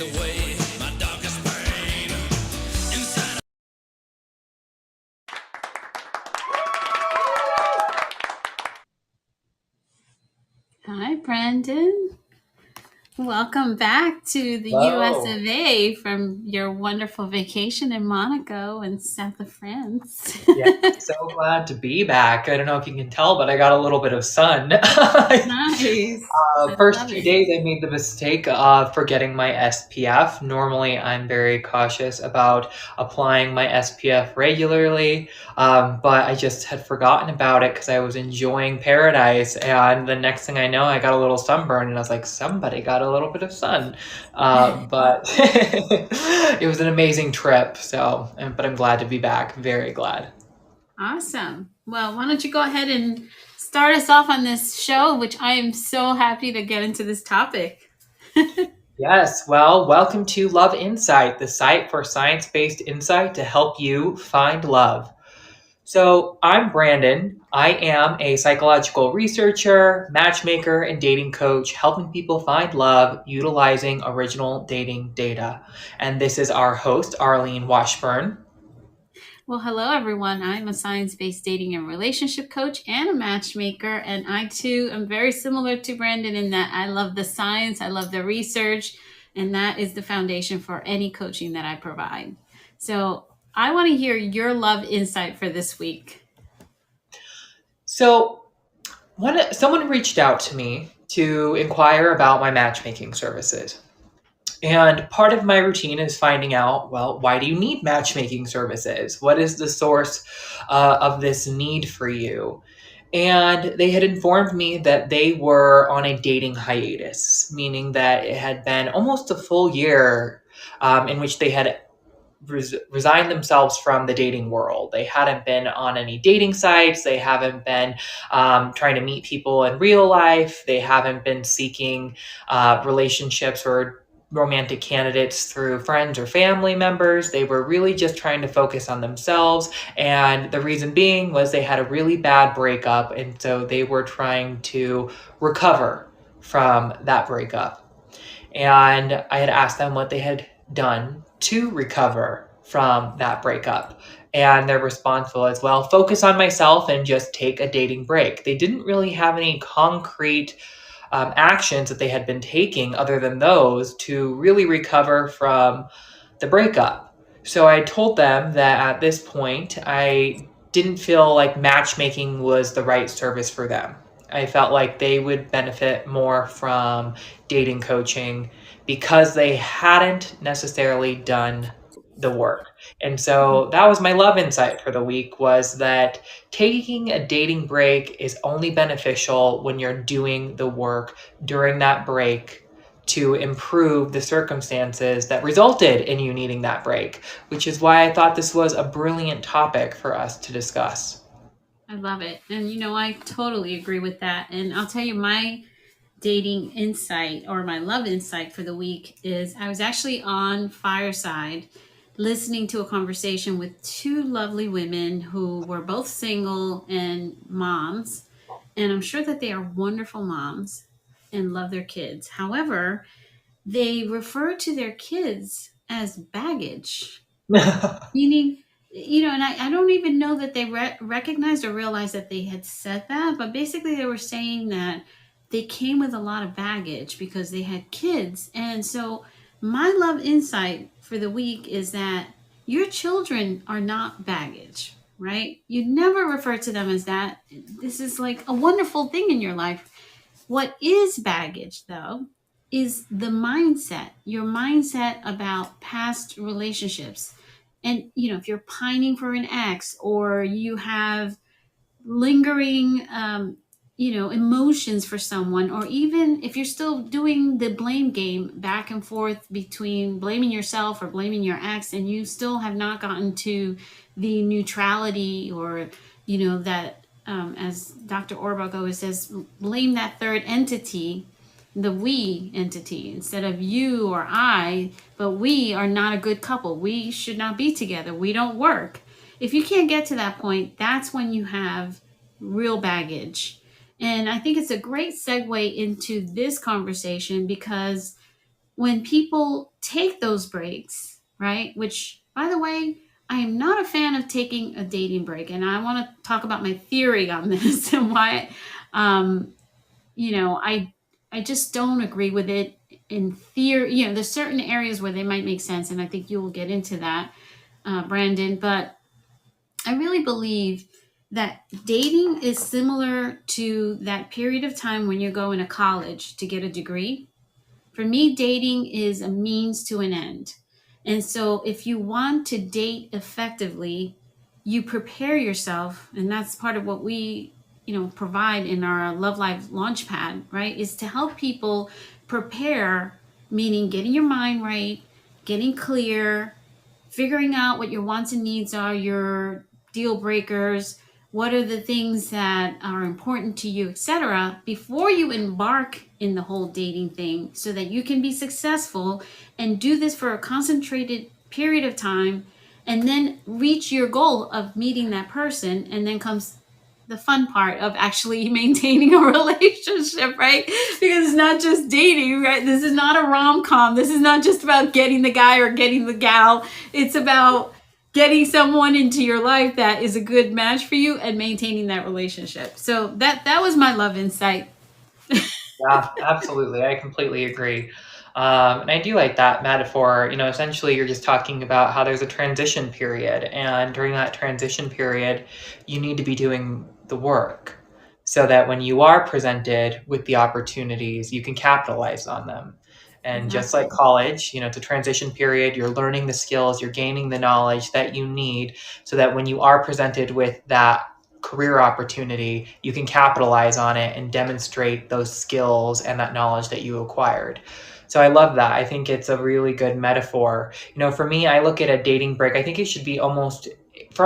away my darkest pain. Inside Hi, Brandon. Welcome back to the US Hello. of A from your wonderful vacation in Monaco and south of France. Yeah, so glad to be back. I don't know if you can tell, but I got a little bit of sun. Nice. I First love few it. days, I made the mistake of forgetting my SPF. Normally, I'm very cautious about applying my SPF regularly, but I just had forgotten about it because I was enjoying paradise. And the next thing I know, I got a little sunburn, and I was like, somebody got a little bit of sun. But it was an amazing trip. But I'm glad to be back. Very glad. Awesome. Well, why don't you go ahead and start us off on this show, which I am so happy to get into this topic. Yes, well, welcome to Love Insight, the site for science based insight to help you find love. So, I'm Brandon. I am a psychological researcher, matchmaker, and dating coach, helping people find love utilizing original dating data. And this is our host, Arlene Washburn. Well, hello, everyone. I'm a science based dating and relationship coach and a matchmaker. And I, too, am very similar to Brandon in that I love the science, I love the research, and that is the foundation for any coaching that I provide. So I want to hear your love insight for this week. So, someone reached out to me to inquire about my matchmaking services. And part of my routine is finding out, well, why do you need matchmaking services? What is the source of this need for you? And they had informed me that they were on a dating hiatus, meaning that it had been almost a full year in which they had resigned themselves from the dating world. They hadn't been on any dating sites. They haven't been trying to meet people in real life. They haven't been seeking relationships or romantic candidates through friends or family members. They were really just trying to focus on themselves. And the reason being was they had a really bad breakup. And so they were trying to recover from that breakup. And I had asked them what they had done to recover from that breakup. And their response was, well, focus on myself and just take a dating break. They didn't really have any concrete actions that they had been taking other than those to really recover from the breakup. So I told them that at this point, I didn't feel like matchmaking was the right service for them. I felt like they would benefit more from dating coaching because they hadn't necessarily done the work. And so that was my love insight for the week, was that taking a dating break is only beneficial when you're doing the work during that break to improve the circumstances that resulted in you needing that break, which is why I thought this was a brilliant topic for us to discuss. I love it. And, I totally agree with that. And I'll tell you, my dating insight or my love insight for the week is I was actually on Fireside listening to a conversation with two lovely women who were both single and moms. And I'm sure that they are wonderful moms and love their kids. However, they refer to their kids as baggage, meaning, and I don't even know that they recognized or realized that they had said that, but basically they were saying that they came with a lot of baggage because they had kids. And so my love insight for the week is that your children are not baggage, right? You never refer to them as that. This is like a wonderful thing in your life. What is baggage, though, is the mindset, your mindset about past relationships. And, if you're pining for an ex or you have lingering, emotions for someone, or even if you're still doing the blame game back and forth between blaming yourself or blaming your ex, and you still have not gotten to the neutrality or, that, as Dr. Orbach always says, blame that third entity, the we entity, instead of you or I, but we are not a good couple. We should not be together. We don't work. If you can't get to that point, that's when you have real baggage. And I think it's a great segue into this conversation because when people take those breaks, right? Which, by the way, I am not a fan of taking a dating break. And I want to talk about my theory on this and why, um, I just don't agree with it in theory. There's certain areas where they might make sense. And I think you will get into that, Brandon. But I really believe that dating is similar to that period of time when you're going to college to get a degree. For me, dating is a means to an end. And so if you want to date effectively, you prepare yourself, and that's part of what we, provide in our Love Life Launchpad, right? Is to help people prepare, meaning getting your mind right, getting clear, figuring out what your wants and needs are, your deal breakers, what are the things that are important to you, etc., before you embark in the whole dating thing, so that you can be successful and do this for a concentrated period of time and then reach your goal of meeting that person. And then comes the fun part of actually maintaining a relationship, right? Because it's not just dating, right? This is not a rom-com. This is not just about getting the guy or getting the gal. It's about getting someone into your life that is a good match for you and maintaining that relationship. So that was my love insight. Yeah, absolutely. I completely agree. And I do like that metaphor. Essentially, you're just talking about how there's a transition period. And during that transition period, you need to be doing the work so that when you are presented with the opportunities, you can capitalize on them. And just like college, it's a transition period. You're learning the skills, you're gaining the knowledge that you need so that when you are presented with that career opportunity, you can capitalize on it and demonstrate those skills and that knowledge that you acquired. So I love that. I think it's a really good metaphor. For me, I look at a dating break. I think it should be almost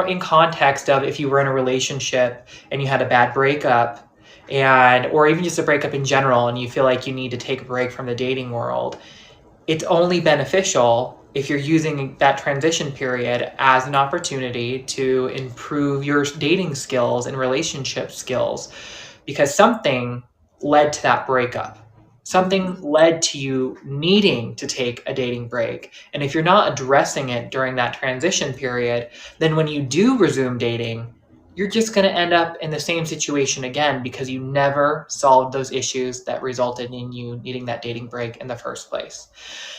in context of if you were in a relationship and you had a bad breakup, or even just a breakup in general, and you feel like you need to take a break from the dating world. It's only beneficial if you're using that transition period as an opportunity to improve your dating skills and relationship skills, because something led to that breakup. Something led to you needing to take a dating break. And if you're not addressing it during that transition period, then when you do resume dating, you're just going to end up in the same situation again because you never solved those issues that resulted in you needing that dating break in the first place.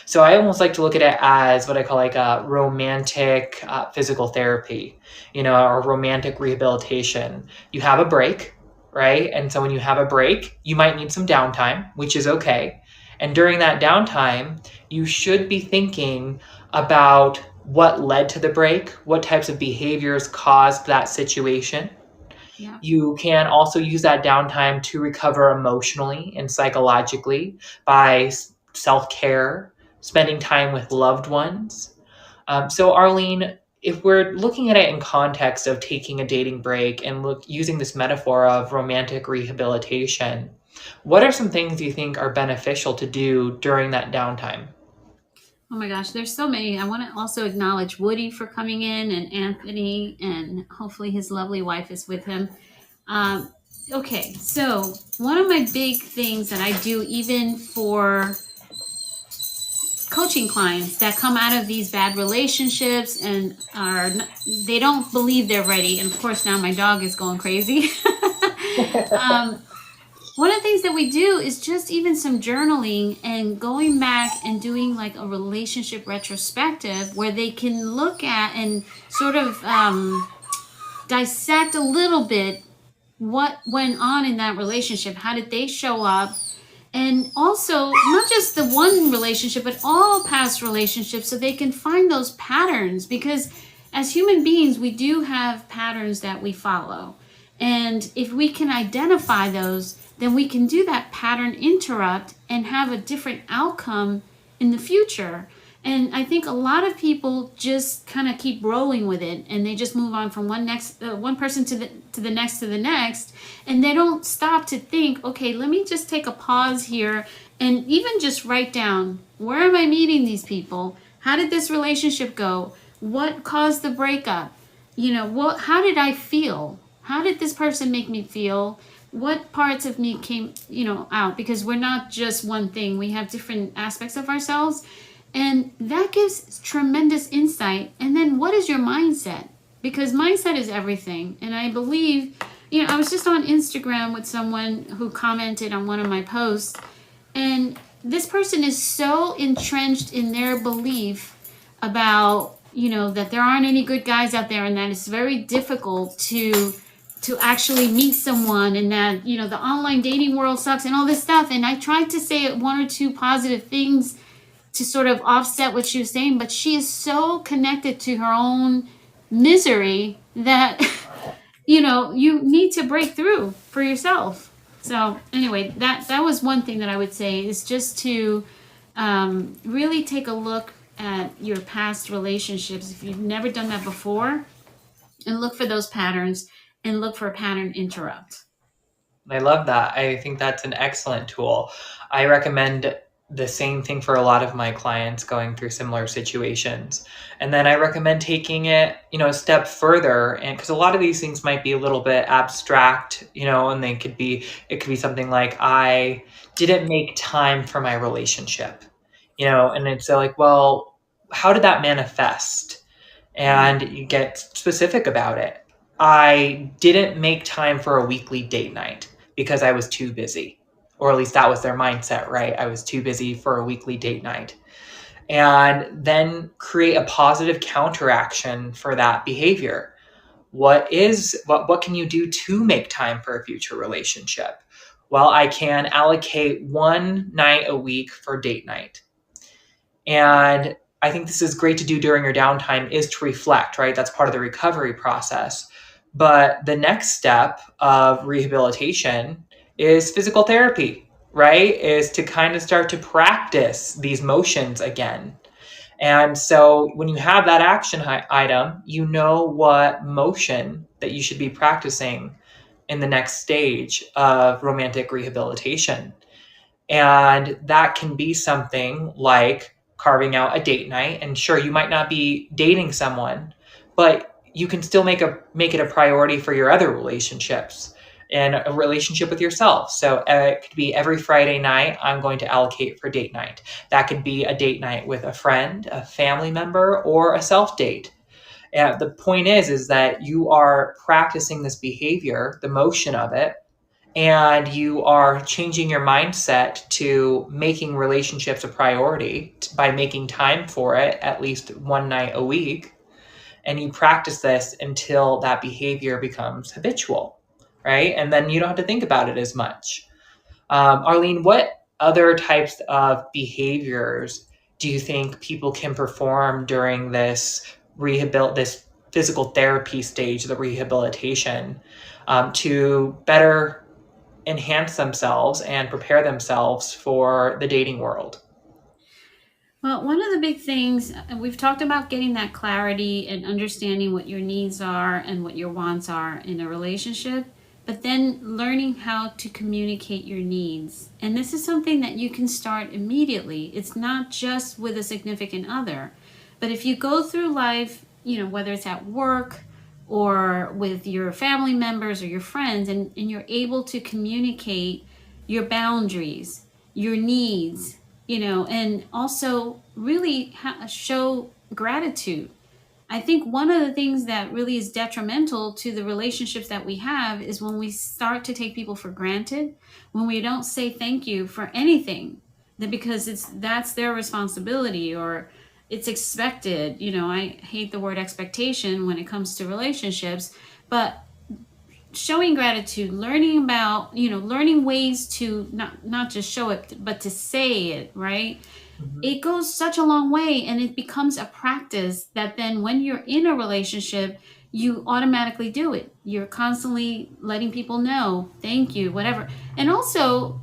So I almost like to look at it as what I call like a romantic physical therapy, or romantic rehabilitation. You have a break, right? And so when you have a break, you might need some downtime, which is okay. And during that downtime, you should be thinking about what led to the break, what types of behaviors caused that situation. Yeah. You can also use that downtime to recover emotionally and psychologically by self-care, spending time with loved ones. So Arlene, if we're looking at it in context of taking a dating break and using this metaphor of romantic rehabilitation, what are some things you think are beneficial to do during that downtime? Oh my gosh, there's so many. I want to also acknowledge Woody for coming in, and Anthony, and hopefully his lovely wife is with him. Okay, so one of my big things that I do, even for coaching clients that come out of these bad relationships and they don't believe they're ready, and of course now my dog is going crazy. One of the things that we do is just even some journaling and going back and doing like a relationship retrospective where they can look at and sort of dissect a little bit what went on in that relationship. How did they show up? And also, not just the one relationship, but all past relationships, so they can find those patterns. Because as human beings, we do have patterns that we follow. And if we can identify those, then we can do that pattern interrupt and have a different outcome in the future. And I think a lot of people just kind of keep rolling with it, and they just move on from one person to the next, and they don't stop to think, okay, let me just take a pause here and even just write down, where am I meeting these people? How did this relationship go? What caused the breakup? How did I feel? How did this person make me feel? What parts of me came, out? Because we're not just one thing. We have different aspects of ourselves. And that gives tremendous insight. And then what is your mindset? Because mindset is everything. And I believe, I was just on Instagram with someone who commented on one of my posts, and this person is so entrenched in their belief about, that there aren't any good guys out there, and that it's very difficult to actually meet someone, and that, the online dating world sucks and all this stuff. And I tried to say one or two positive things to sort of offset what she was saying, but she is so connected to her own misery that you need to break through for yourself. So anyway, that was one thing that I would say, is just to really take a look at your past relationships if you've never done that before, and look for those patterns and look for a pattern interrupt. I love that. I think that's an excellent tool. I recommend the same thing for a lot of my clients going through similar situations. And then I recommend taking it, a step further. And because a lot of these things might be a little bit abstract, and it could be something like, I didn't make time for my relationship, and it's like, well, how did that manifest? And you get specific about it. I didn't make time for a weekly date night because I was too busy. Or at least that was their mindset, right? I was too busy for a weekly date night. And then create a positive counteraction for that behavior. What can you do to make time for a future relationship? Well, I can allocate one night a week for date night. And I think this is great to do during your downtime, is to reflect, right? That's part of the recovery process. But the next step of rehabilitation is physical therapy, right? Is to kind of start to practice these motions again. And so when you have that action item, you know what motion that you should be practicing in the next stage of romantic rehabilitation. And that can be something like carving out a date night. And sure, you might not be dating someone, but you can still make it a priority for your other relationships and a relationship with yourself. So it could be every Friday night, I'm going to allocate for date night. That could be a date night with a friend, a family member, or a self-date. And the point is that you are practicing this behavior, the motion of it, and you are changing your mindset to making relationships a priority by making time for it at least one night a week. And you practice this until that behavior becomes habitual, right? And then you don't have to think about it as much. Arlene, what other types of behaviors do you think people can perform during this physical therapy stage, the rehabilitation, to better enhance themselves and prepare themselves for the dating world? Well, one of the big things, we've talked about getting that clarity and understanding what your needs are and what your wants are in a relationship, but then learning how to communicate your needs. And this is something that you can start immediately. It's not just with a significant other, but if you go through life, whether it's at work or with your family members or your friends, and you're able to communicate your boundaries, your needs, and also really show gratitude. I think one of the things that really is detrimental to the relationships that we have is when we start to take people for granted, when we don't say thank you for anything, that because that's their responsibility or it's expected. I hate the word expectation when it comes to relationships, but showing gratitude, learning about, learning ways to not just show it, but to say it, right? Mm-hmm. It goes such a long way, and it becomes a practice that then when you're in a relationship, you automatically do it. You're constantly letting people know, thank you, whatever. And also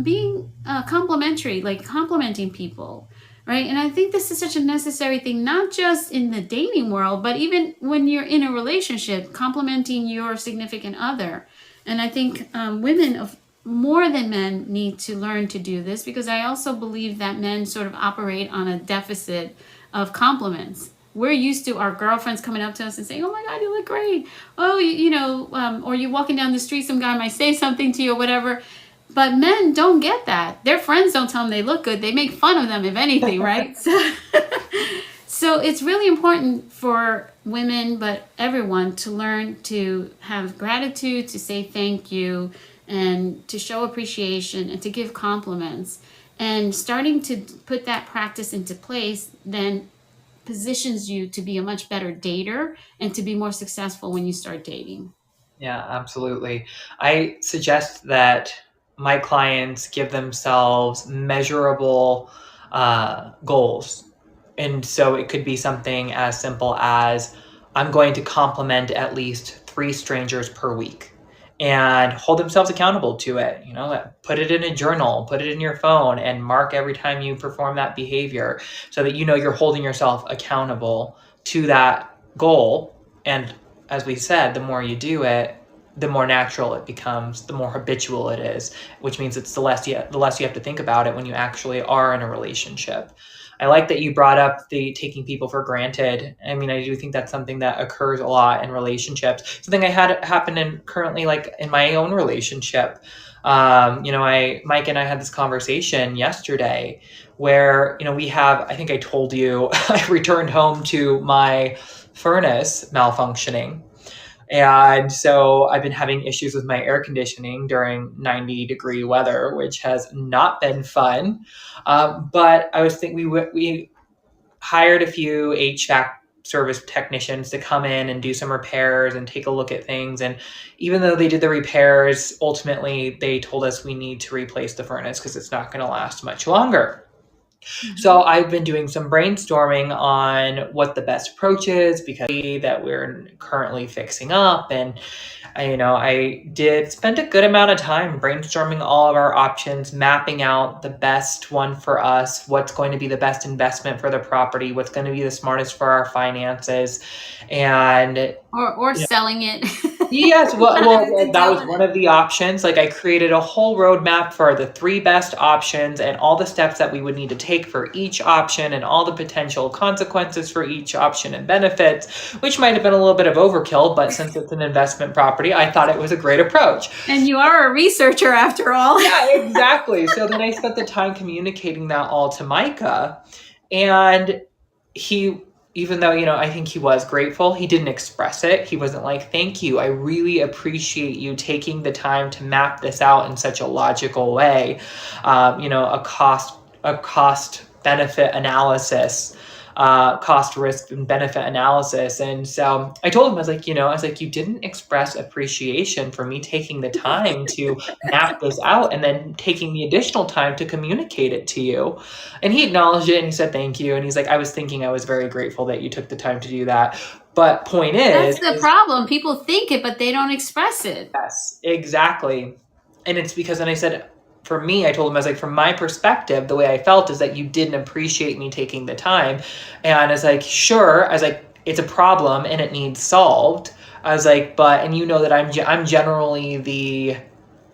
being complimentary, like complimenting people, right? And I think this is such a necessary thing, not just in the dating world, but even when you're in a relationship, complimenting your significant other. And I think women of more than men need to learn to do this, because I also believe that men sort of operate on a deficit of compliments. We're used to our girlfriends coming up to us and saying, oh my God, you look great. Oh, or you're walking down the street, some guy might say something to you or whatever. But men don't get that. Their friends don't tell them they look good. They make fun of them, if anything, right? So it's really important for women, but everyone, to learn to have gratitude, to say thank you, and to show appreciation and to give compliments. And starting to put that practice into place then positions you to be a much better dater and to be more successful when you start dating. Yeah, absolutely. I suggest that my clients give themselves measurable goals. And so it could be something as simple as I'm going to compliment at least 3 strangers per week and hold themselves accountable to it. Put it in a journal, put it in your phone, and mark every time you perform that behavior so that you're holding yourself accountable to that goal. And as we said, the more you do it, the more natural it becomes, the more habitual it is, which means it's the less you have to think about it when you actually are in a relationship. I like that you brought up the taking people for granted. I mean, I do think that's something that occurs a lot in relationships. Something I had happen currently, like in my own relationship. Mike and I had this conversation yesterday where, I think I told you, I returned home to my furnace malfunctioning. And so I've been having issues with my air conditioning during 90-degree weather, which has not been fun. But I was thinking we hired a few HVAC service technicians to come in and do some repairs and take a look at things. And even though they did the repairs, ultimately they told us we need to replace the furnace because it's not going to last much longer. So I've been doing some brainstorming on what the best approach is because that we're currently fixing up. And I did spend a good amount of time brainstorming all of our options, mapping out the best one for us, what's going to be the best investment for the property, what's going to be the smartest for our finances. And or selling it. yes, well, that was one of the options. Like I created a whole roadmap for the 3 best options and all the steps that we would need to take for each option and all the potential consequences for each option and benefits, which might have been a little bit of overkill, but since it's an investment property, I thought it was a great approach. And you are a researcher after all. Yeah, exactly. So then I spent the time communicating that all to Micah, and he, even though, I think he was grateful, he didn't express it. He wasn't like, thank you. I really appreciate you taking the time to map this out in such a logical way. A cost benefit analysis, cost risk and benefit analysis. And so I told him, I was like, you didn't express appreciation for me taking the time to map this out and then taking the additional time to communicate it to you. And he acknowledged it and he said, thank you. And he's like, I was very grateful that you took the time to do that. But point is, that's the problem. People think it, but they don't express it. Yes, exactly. And it's because, and I said, for me, I told him, I was like, from my perspective, the way I felt is that you didn't appreciate me taking the time. And I was like, sure. I was like, it's a problem and it needs solved. I was like, but that I'm generally the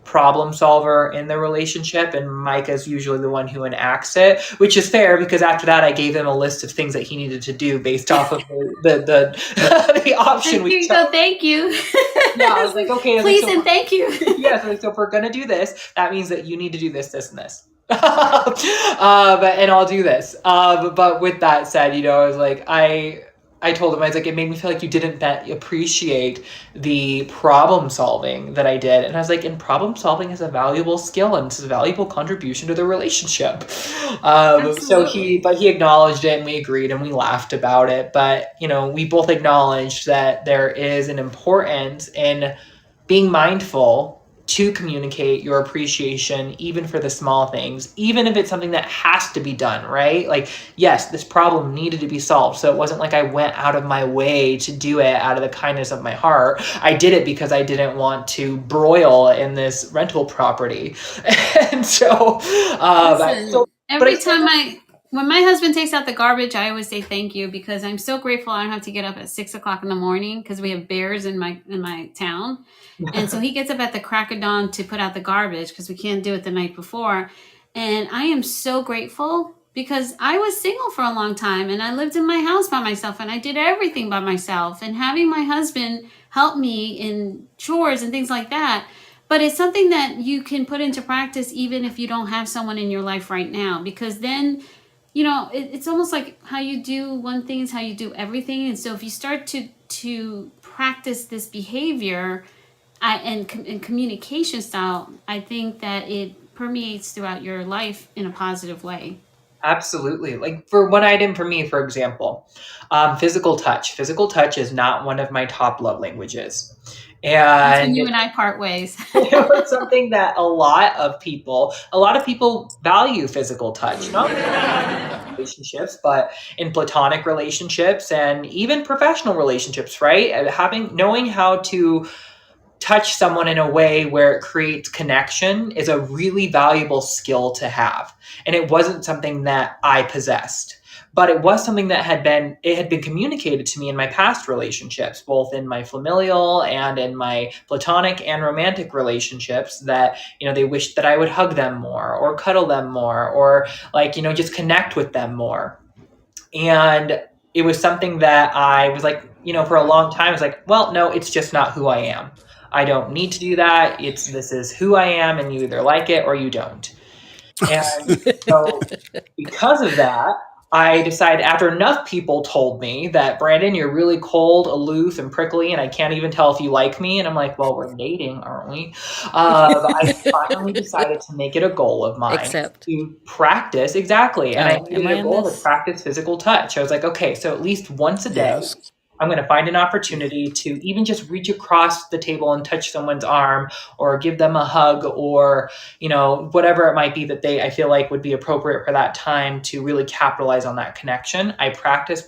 problem solver in the relationship, and Micah's usually the one who enacts it, which is fair because after that I gave him a list of things that he needed to do based off of the option we chose. Thank you. Yeah, I was like, okay, please and thank you. Yeah, so if we're gonna do this, that means that you need to do this, this, and this. And I'll do this. But with that said, I was like, I told him, I was like, it made me feel like you didn't appreciate the problem solving that I did. And I was like, and problem solving is a valuable skill and it's a valuable contribution to the relationship. So he acknowledged it and we agreed and we laughed about it. But, we both acknowledged that there is an importance in being mindful to communicate your appreciation, even for the small things, even if it's something that has to be done, right? Like, yes, this problem needed to be solved. So it wasn't like I went out of my way to do it out of the kindness of my heart. I did it because I didn't want to broil in this rental property. And so, when my husband takes out the garbage, I always say thank you because I'm so grateful I don't have to get up at 6:00 in the morning because we have bears in my town. And so he gets up at the crack of dawn to put out the garbage because we can't do it the night before. And I am so grateful because I was single for a long time and I lived in my house by myself and I did everything by myself, and having my husband help me in chores and things like that. but it's something that you can put into practice even if you don't have someone in your life right now, because then it's almost like how you do one thing is how you do everything. And so if you start to practice this behavior and communication style, I think that it permeates throughout your life in a positive way. Absolutely. Like for one item for me, for example, physical touch. Physical touch is not one of my top love languages. That's when And you and I part ways. it was something that a lot of people value physical touch, not only in relationships, but in platonic relationships and even professional relationships, right? Knowing how to touch someone in a way where it creates connection is a really valuable skill to have. And it wasn't something that I possessed, but it was something that had been communicated to me in my past relationships, both in my familial and in my platonic and romantic relationships, that, they wished that I would hug them more or cuddle them more or just connect with them more. And it was something that I was like, for a long time, I was like, well, no, it's just not who I am. I don't need to do that. This is who I am, and you either like it or you don't. And so because of that, I decided, after enough people told me that, Brandon, you're really cold, aloof, and prickly, and I can't even tell if you like me. And I'm like, well, we're dating, aren't we? I finally decided to make it a goal of mine to practice. Exactly. And I made it a goal to practice physical touch. I was like, okay, so at least once a day, I'm going to find an opportunity to even just reach across the table and touch someone's arm or give them a hug or, whatever it might be that I feel like would be appropriate for that time to really capitalize on that connection. I practice.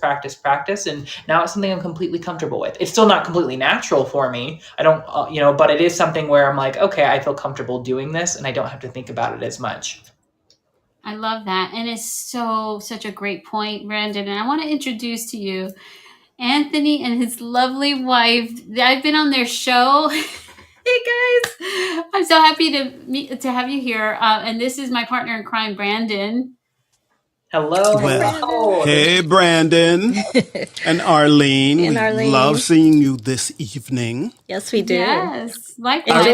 And now it's something I'm completely comfortable with. It's still not completely natural for me. I don't, but it is something where I'm like, okay, I feel comfortable doing this and I don't have to think about it as much. I love that. And it's such a great point, Brandon. And I want to introduce to you Anthony and his lovely wife. I've been on their show. Hey guys, I'm so happy to have you here. And this is my partner in crime, Brandon. Hello. Well, hey, Brandon and Arlene. We love seeing you this evening. Yes, we do. Yes, likewise.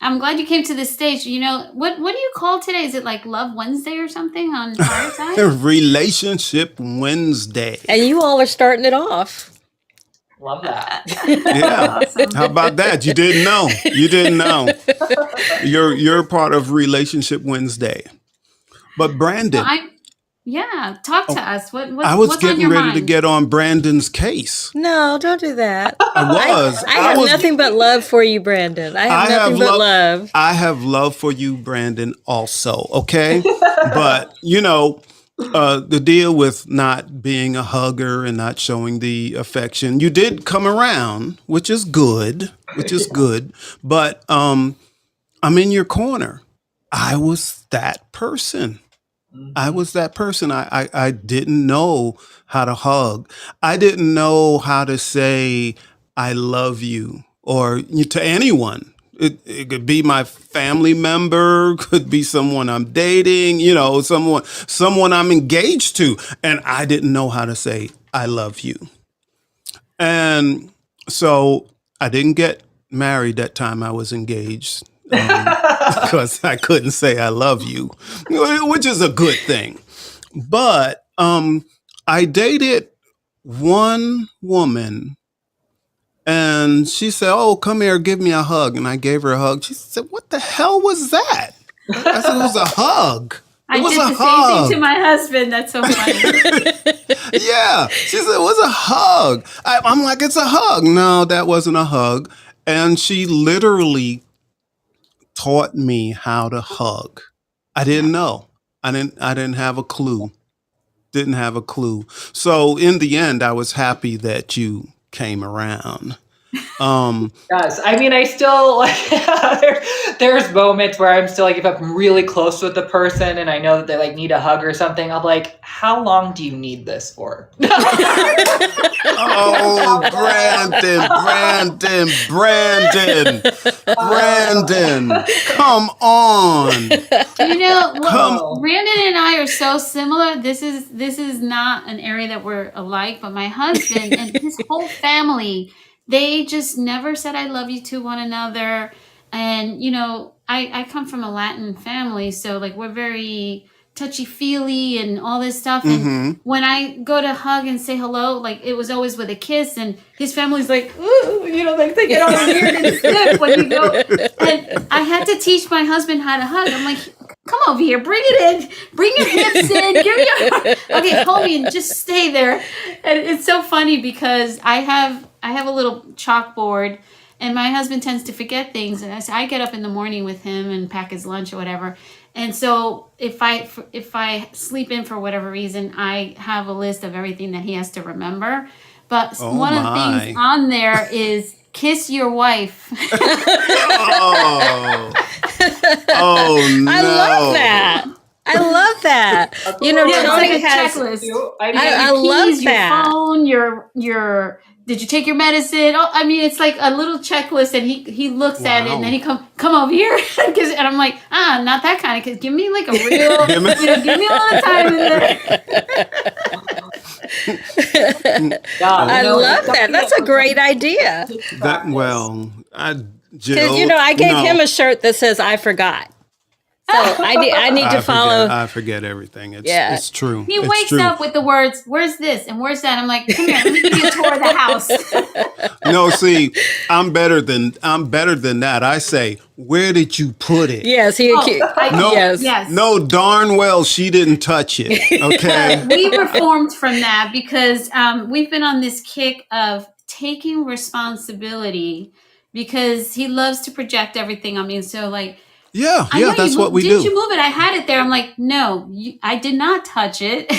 I'm glad you came to the stage. What do you call today? Is it like Love Wednesday or something on Fireside? Relationship Wednesday. And you all are starting it off. Love that. Yeah. Awesome. How about that? You didn't know. You're part of Relationship Wednesday. But Brandon. Talk to us. I was getting ready to get on Brandon's case. No, don't do that. I have nothing but love for you, Brandon. I have nothing but love. I have love for you, Brandon, also. Okay. But, the deal with not being a hugger and not showing the affection, you did come around, which is good. But I'm in your corner. I was that person. I didn't know how to hug. I didn't know how to say, I love you, or to anyone. It could be my family member, could be someone I'm dating, someone I'm engaged to. And I didn't know how to say, I love you. And so I didn't get married that time I was engaged. Because I couldn't say I love you, which is a good thing. But I dated one woman and she said, oh, come here, give me a hug. And I gave her a hug. She said, what the hell was that? I said, it was a hug. I did the same thing to my husband. That's so funny. Yeah. She said, it was a hug. I'm like, it's a hug. No, that wasn't a hug. And she literally taught me how to hug. I didn't know. I didn't have a clue. So in the end, I was happy that you came around. Yes, I mean, I still there's moments where I'm still like, if I'm really close with the person and I know that they need a hug or something, I'm like, how long do you need this for? Oh, Brandon, come on. Brandon and I are so similar. This is not an area that we're alike, but my husband and his whole family, they just never said I love you to one another. And I come from a Latin family, so like we're very touchy feely and all this stuff. And Mm-hmm. when I go to hug and say hello, like it was always with a kiss, and his family's like, ooh, like they get all weird and stiff when you go. And I had to teach my husband how to hug. I'm like, come over here, bring it in, bring your hips in, give me your okay, hold me and just stay there. And it's so funny because I have a little chalkboard. And my husband tends to forget things, and I get up in the morning with him and pack his lunch or whatever. And so if I sleep in for whatever reason, I have a list of everything that he has to remember. But Oh one of the my. things on there is kiss your wife. Oh. Oh no. I love that. I love that. Yeah, it's Tony like a has. checklist. I Your love keys, that. Your phone, your did you take your medicine? Oh, I mean, it's like a little checklist, and he looks at it, and then he come over here, and I'm like, not that kind of kiss. Give me like a real, Give me- give me a little time in there. I love that. That's a great idea. Jill, Because I gave no. him a shirt that says "I forgot," so I need to follow. I forget everything. Yeah. It's true. He It's wakes true. up with the words, "Where's this and where's that?" I'm like, "Come here, let me give you a tour of the house." No, see, I'm better than that. I say, where did you put it? Yes, he. No. Yes. Yes. No, darn well she didn't touch it. Okay. We reformed from that because we've been on this kick of taking responsibility because he loves to project everything on me. And so, like, Yeah, I know that's you what we did do. you move it? I had it there. I'm like, no, I did not touch it.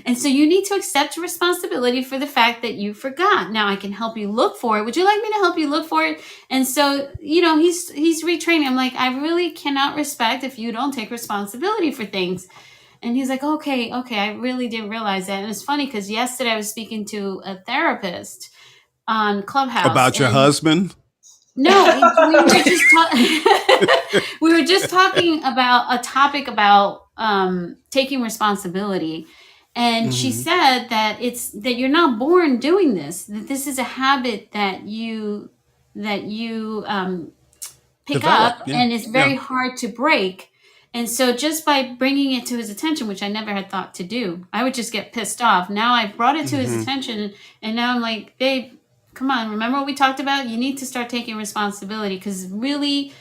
And so you need to accept responsibility for the fact that you forgot. Now I can help you look for it. Would you like me to help you look for it? And so, he's retraining. I'm like, I really cannot respect if you don't take responsibility for things. And he's like, okay, I really didn't realize that. And it's funny because yesterday I was speaking to a therapist on Clubhouse. About your husband? No, we were just talking about a topic about taking responsibility, and she said that that you're not born doing this. That this is a habit that you pick Develop, up, yeah, and it's very yeah. hard to break. And so just by bringing it to his attention, which I never had thought to do, I would just get pissed off. Now I brought it to his attention, and now I'm like, babe, come on, remember what we talked about? You need to start taking responsibility because really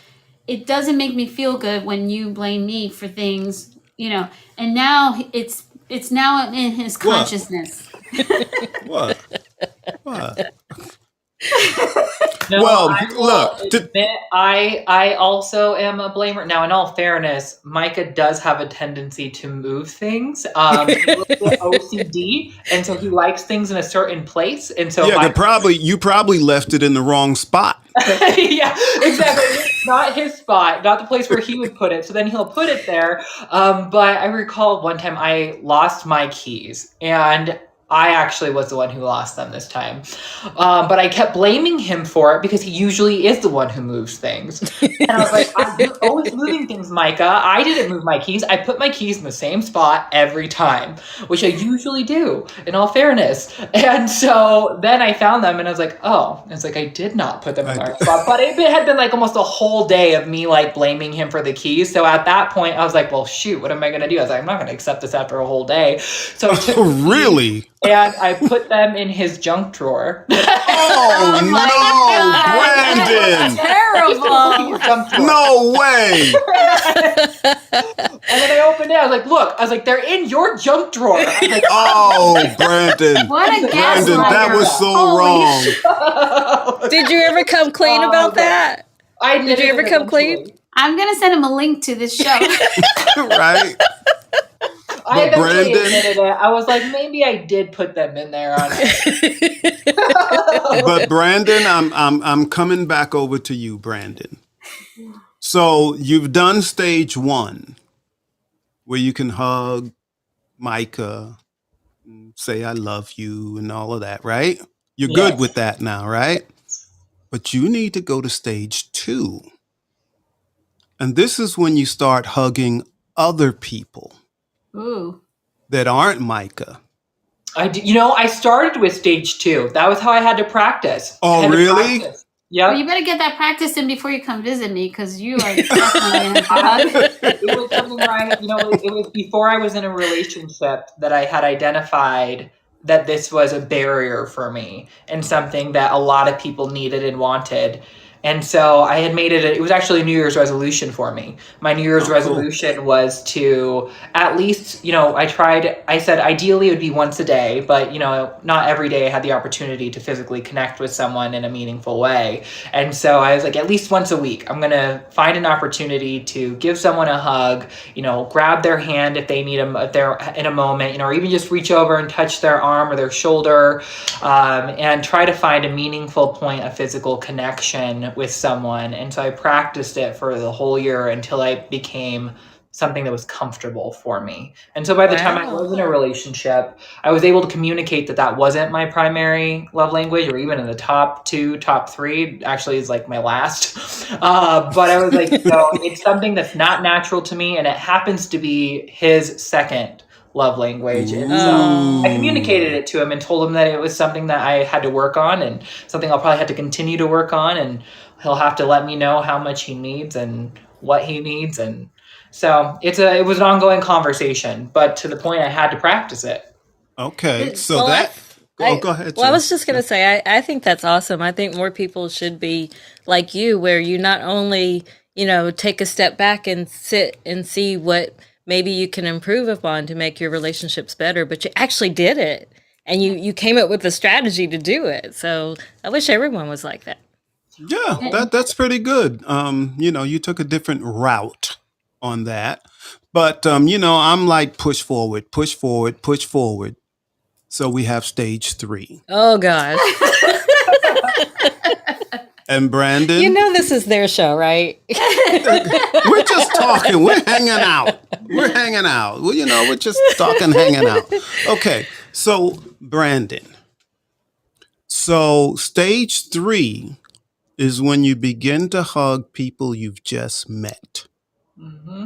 it doesn't make me feel good when you blame me for things, and now it's now in his What? consciousness. What? What? No, Well, I will look, admit, I also am a blamer. Now, in all fairness, Micah does have a tendency to move things. He's a little bit OCD, and so he likes things in a certain place. And so, Yeah, you probably left it in the wrong spot. yeah, exactly. Not his spot, not the place where he would put it. So then he'll put it there. But I recall one time I lost my keys, and I actually was the one who lost them this time. But I kept blaming him for it because he usually is the one who moves things. And I was like, you're always moving things, Micah. I didn't move my keys. I put my keys in the same spot every time, which I usually do, in all fairness. And so then I found them and I was like, oh, it's like I did not put them in the right spot. But it had been like almost a whole day of me like blaming him for the keys. So at that point, I was like, well, shoot, what am I going to do? I was like, I'm not going to accept this after a whole day. So I took the keys, Really? and I put them in his junk drawer. Oh, no, Brandon! Terrible. Junk drawer. No way! And then I opened it. I was like, look. I was like, they're in your junk drawer. I was like, Oh, Brandon. What a Brandon, that gaslighter. was so Holy wrong. Did you ever come clean about that? Did you ever come clean? I'm gonna send him a link to this show. Right? I But eventually Brandon- admitted it. I was like, maybe I did put them in there on it. But Brandon, I'm coming back over to you, Brandon. So you've done stage 1, where you can hug Micah, say I love you, and all of that, right? You're good Yes. with that now, right? But you need to go to stage 2. And this is when you start hugging other people Ooh. that aren't Micah. I started with stage 2. That was how I had to practice. I Oh, had to really? practice. Well, Yep. you better get that practice in before you come visit me, because you are definitely in a hug. It was something where it was before I was in a relationship that I had identified that this was a barrier for me and something that a lot of people needed and wanted. And so I had made it was actually a New Year's resolution for me. My New Year's Oh, cool. resolution was to at least, I said ideally it would be once a day, but, not every day I had the opportunity to physically connect with someone in a meaningful way. And so I was like, at least once a week, I'm going to find an opportunity to give someone a hug, grab their hand if they need them, if they're in a moment, or even just reach over and touch their arm or their shoulder, and try to find a meaningful point of physical connection with someone. And so I practiced it for the whole year until I became something that was comfortable for me. And so by the time I was in a relationship, I was able to communicate that that wasn't my primary love language, or even in the top 2, top 3, actually is like my last. But I was like, it's something that's not natural to me, and it happens to be his second love language. And so I communicated it to him and told him that it was something that I had to work on, and something I'll probably have to continue to work on, and he'll have to let me know how much he needs and what he needs. And so it was an ongoing conversation, but to the point I had to practice it. Okay, so Well, that. I- Go ahead. Well, I Jen. was just going to say, I think that's awesome. I think more people should be like you, where you not only, take a step back and sit and see what maybe you can improve upon to make your relationships better, but you actually did it. And you came up with a strategy to do it. So I wish everyone was like that. Yeah, that's pretty good. You took a different route on that. But I'm like push forward, push forward, push forward. So we have stage 3. Oh, gosh. And Brandon, This is their show, right? we're just talking. We're hanging out. We're hanging out. Well, we're just talking, hanging out. Okay, so Brandon. So stage 3 is when you begin to hug people you've just met. Mm-hmm.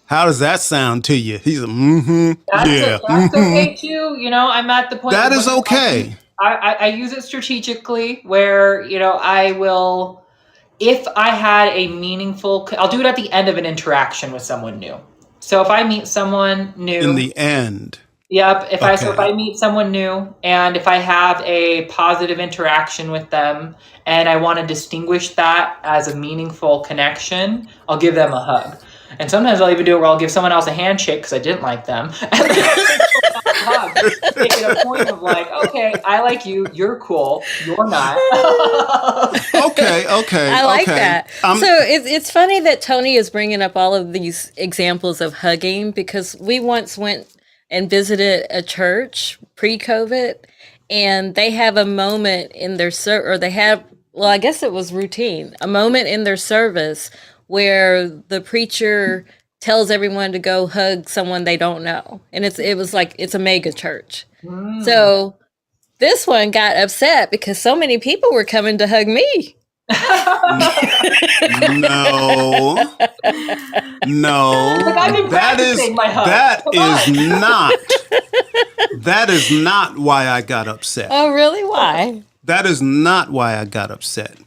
How does that sound to you? He's yeah. That's okay too. I'm at the point That is okay. I use it strategically where, I will, if I had a meaningful, I'll do it at the end of an interaction with someone new. So if I meet someone new. In the end. Yep. If I meet someone new and if I have a positive interaction with them and I want to distinguish that as a meaningful connection, I'll give them a hug. And sometimes I'll even do it where I'll give someone else a handshake because I didn't like them. Making a point of like, okay, I like you. You're cool. You're not. Okay. I like that. So it's funny that Tony is bringing up all of these examples of hugging, because we once went and visited a church pre-COVID, and they have a moment in their I guess it was routine, a moment in their service where the preacher tells everyone to go hug someone they don't know. And it was like, it's a mega church. So this one got upset because so many people were coming to hug me. No, that is not why I got upset. Oh, really? Why? That is not why I got upset.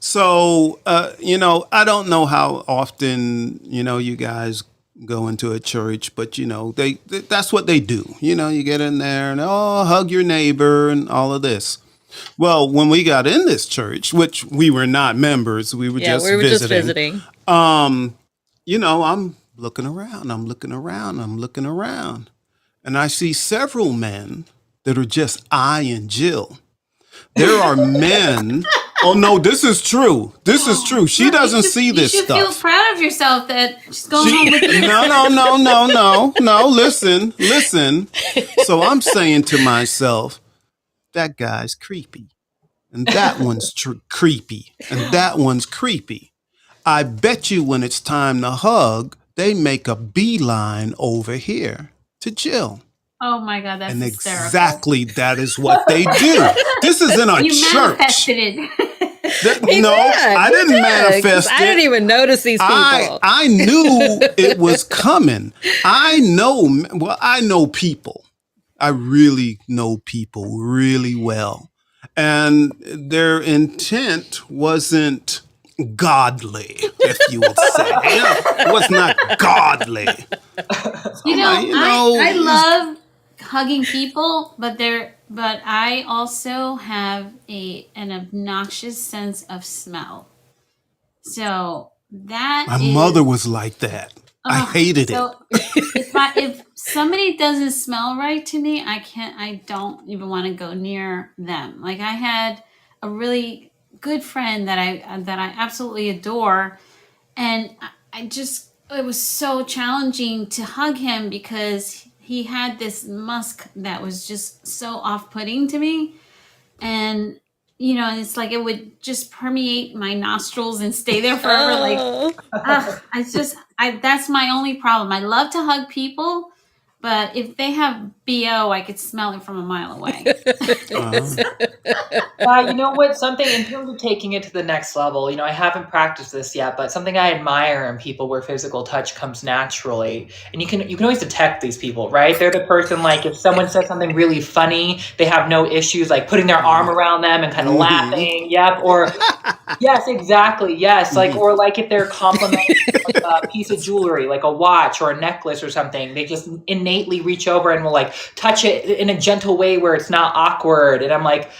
So, I don't know how often, you guys go into a church, but, that's what they do. You get in there and, hug your neighbor and all of this. Well, when we got in this church, which we were not members, we were just visiting. I'm looking around, and I see several men that are just eyeing Jill. There are men. Oh no, this is true. This is true. She doesn't see this stuff. You should feel proud of yourself that she's going home with you. No. Listen. So I'm saying to myself, that guy's creepy, and that one's creepy, and that one's creepy. I bet you when it's time to hug, they make a beeline over here to Jill. Oh my God, that's hysterical. Exactly, that is what they do. This is in a you church. Manifested it. I didn't manifest it. I didn't even notice these people. I knew it was coming. I know people. I really know people really well. and their intent wasn't godly, if you would say. It was not godly. I love hugging people, but I also have an obnoxious sense of smell. So that my mother was like that. I hated it. So if somebody doesn't smell right to me, I don't even want to go near them. Like, I had a really good friend that I absolutely adore, and it was so challenging to hug him because he had this musk that was just so off-putting to me. And it's like it would just permeate my nostrils and stay there forever. Like, that's my only problem. I love to hug people, but if they have BO, I could smell it from a mile away. You know what? Something in terms of taking it to the next level, I haven't practiced this yet, but something I admire in people where physical touch comes naturally, and you can always detect these people, right? They're the person, like, if someone says something really funny, they have no issues like putting their arm around them and kind of laughing. Yep. Or yes, exactly. Yes. Like, or like if they're complimenting a piece of jewelry, like a watch or a necklace or something, they just innately reach over and will like touch it in a gentle way where it's not awkward. And I'm like,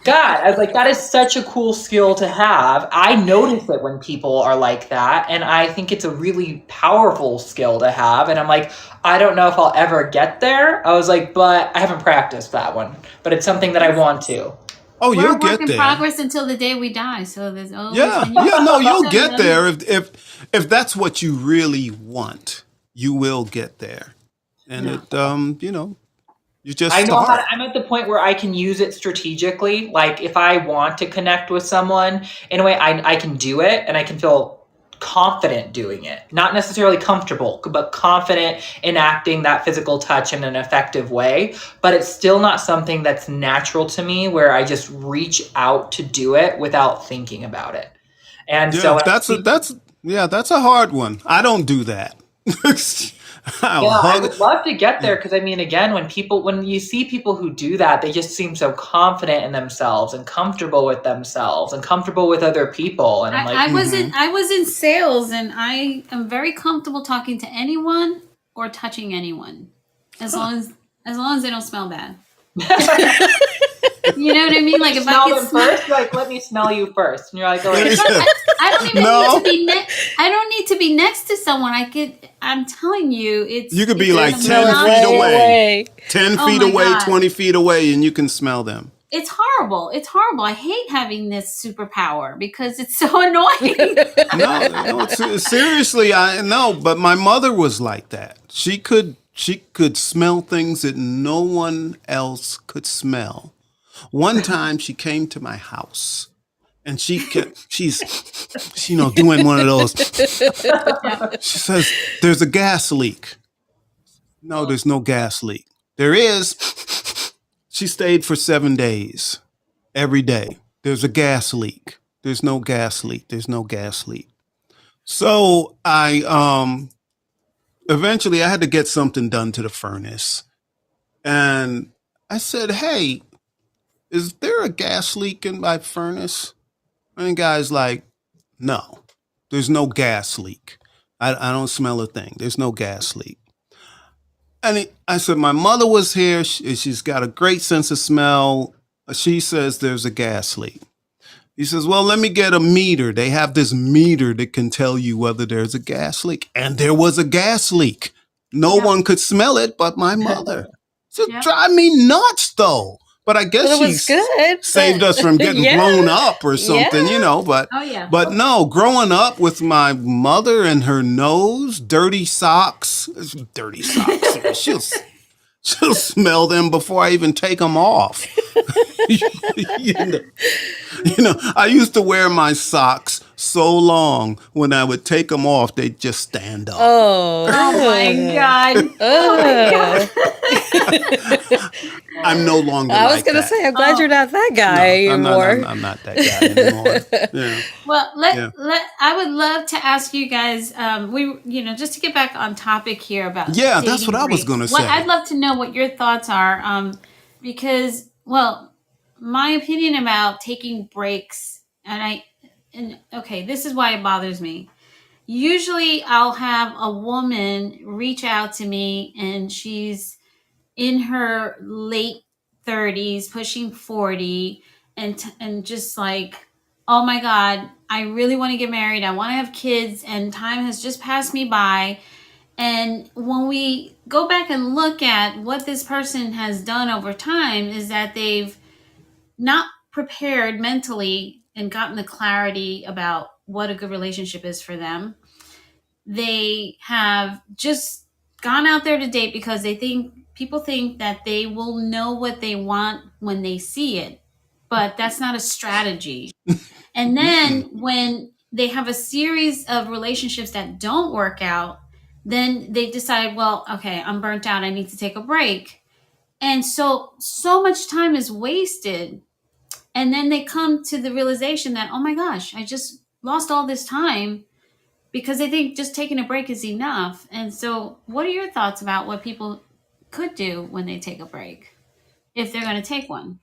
God, I was like, that is such a cool skill to have. I notice it when people are like that. And I think it's a really powerful skill to have. And I'm like, I don't know if I'll ever get there. I was like, but I haven't practiced that one. But it's something that I want to. Oh, We're you'll a get work in there. progress until the day we die. So there's always You'll get there if that's what you really want. You will get there, and you just I know start. I'm at the point where I can use it strategically. Like, if I want to connect with someone in a way, I can do it, and I can feel confident doing it. Not necessarily comfortable, but confident in acting that physical touch in an effective way. But it's still not something that's natural to me where I just reach out to do it without thinking about it. And so that's a hard one. I don't do that. I would love to get there because, I mean, again, when you see people who do that, they just seem so confident in themselves and comfortable with themselves and comfortable with other people. And I'm like, I was in sales, and I am very comfortable talking to anyone or touching anyone, as long as they don't smell bad. You know what I mean? Like, if smell I them can smell, first, you're like, let me smell you first, and you're like, oh, wait. I don't even need to be I don't need to be next to someone. I'm telling you, you could be like 10 phenomenal. feet away, 10 Oh feet my away, God. 20 feet away, and you can smell them. It's horrible. It's horrible. I hate having this superpower because it's so annoying. No, seriously, I know. But my mother was like that. She could smell things that no one else could smell. One time, she came to my house, and she's doing one of those. She says, "There's a gas leak." No, there's no gas leak. There is. She stayed for 7 days. Every day, there's a gas leak. There's no gas leak. There's no gas leak. So eventually I had to get something done to the furnace. And I said, "Hey, is there a gas leak in my furnace?" And the guy's like, "No, there's no gas leak. I don't smell a thing. There's no gas leak." And I said, "My mother was here. She's got a great sense of smell. She says there's a gas leak." He says, "Well, let me get a meter. They have this meter that can tell you whether there's a gas leak." And there was a gas leak. No one could smell it but my mother. So drive me nuts, though. But I guess But it was good. saved us from getting blown up or something, But but no, growing up with my mother and her nose, dirty socks. She'll smell them before I even take them off. I used to wear my socks so long when I would take them off, they'd just stand up. Oh my God. Oh my God. I'm no longer I was like going to that. say, I'm glad you're not that guy anymore. I'm not that guy anymore. Yeah. Well, I would love to ask you guys, just to get back on topic here about that's what I was going to say. I'd love to know what your thoughts are, because, well, my opinion about taking breaks, and okay, this is why it bothers me. Usually I'll have a woman reach out to me and she's in her late 30s, pushing 40, and just like, "Oh my god, I really want to get married. I want to have kids and time has just passed me by." And when we go back and look at what this person has done over time is that they've not prepared mentally and gotten the clarity about what a good relationship is for them. They have just gone out there to date because they think people think that they will know what they want when they see it, but that's not a strategy. And then when they have a series of relationships that don't work out, then they decide, well, okay, I'm burnt out, I need to take a break. And so much time is wasted, and then they come to the realization that, oh my gosh, I just lost all this time because they think just taking a break is enough. And so, what are your thoughts about what people could do when they take a break, if they're going to take one?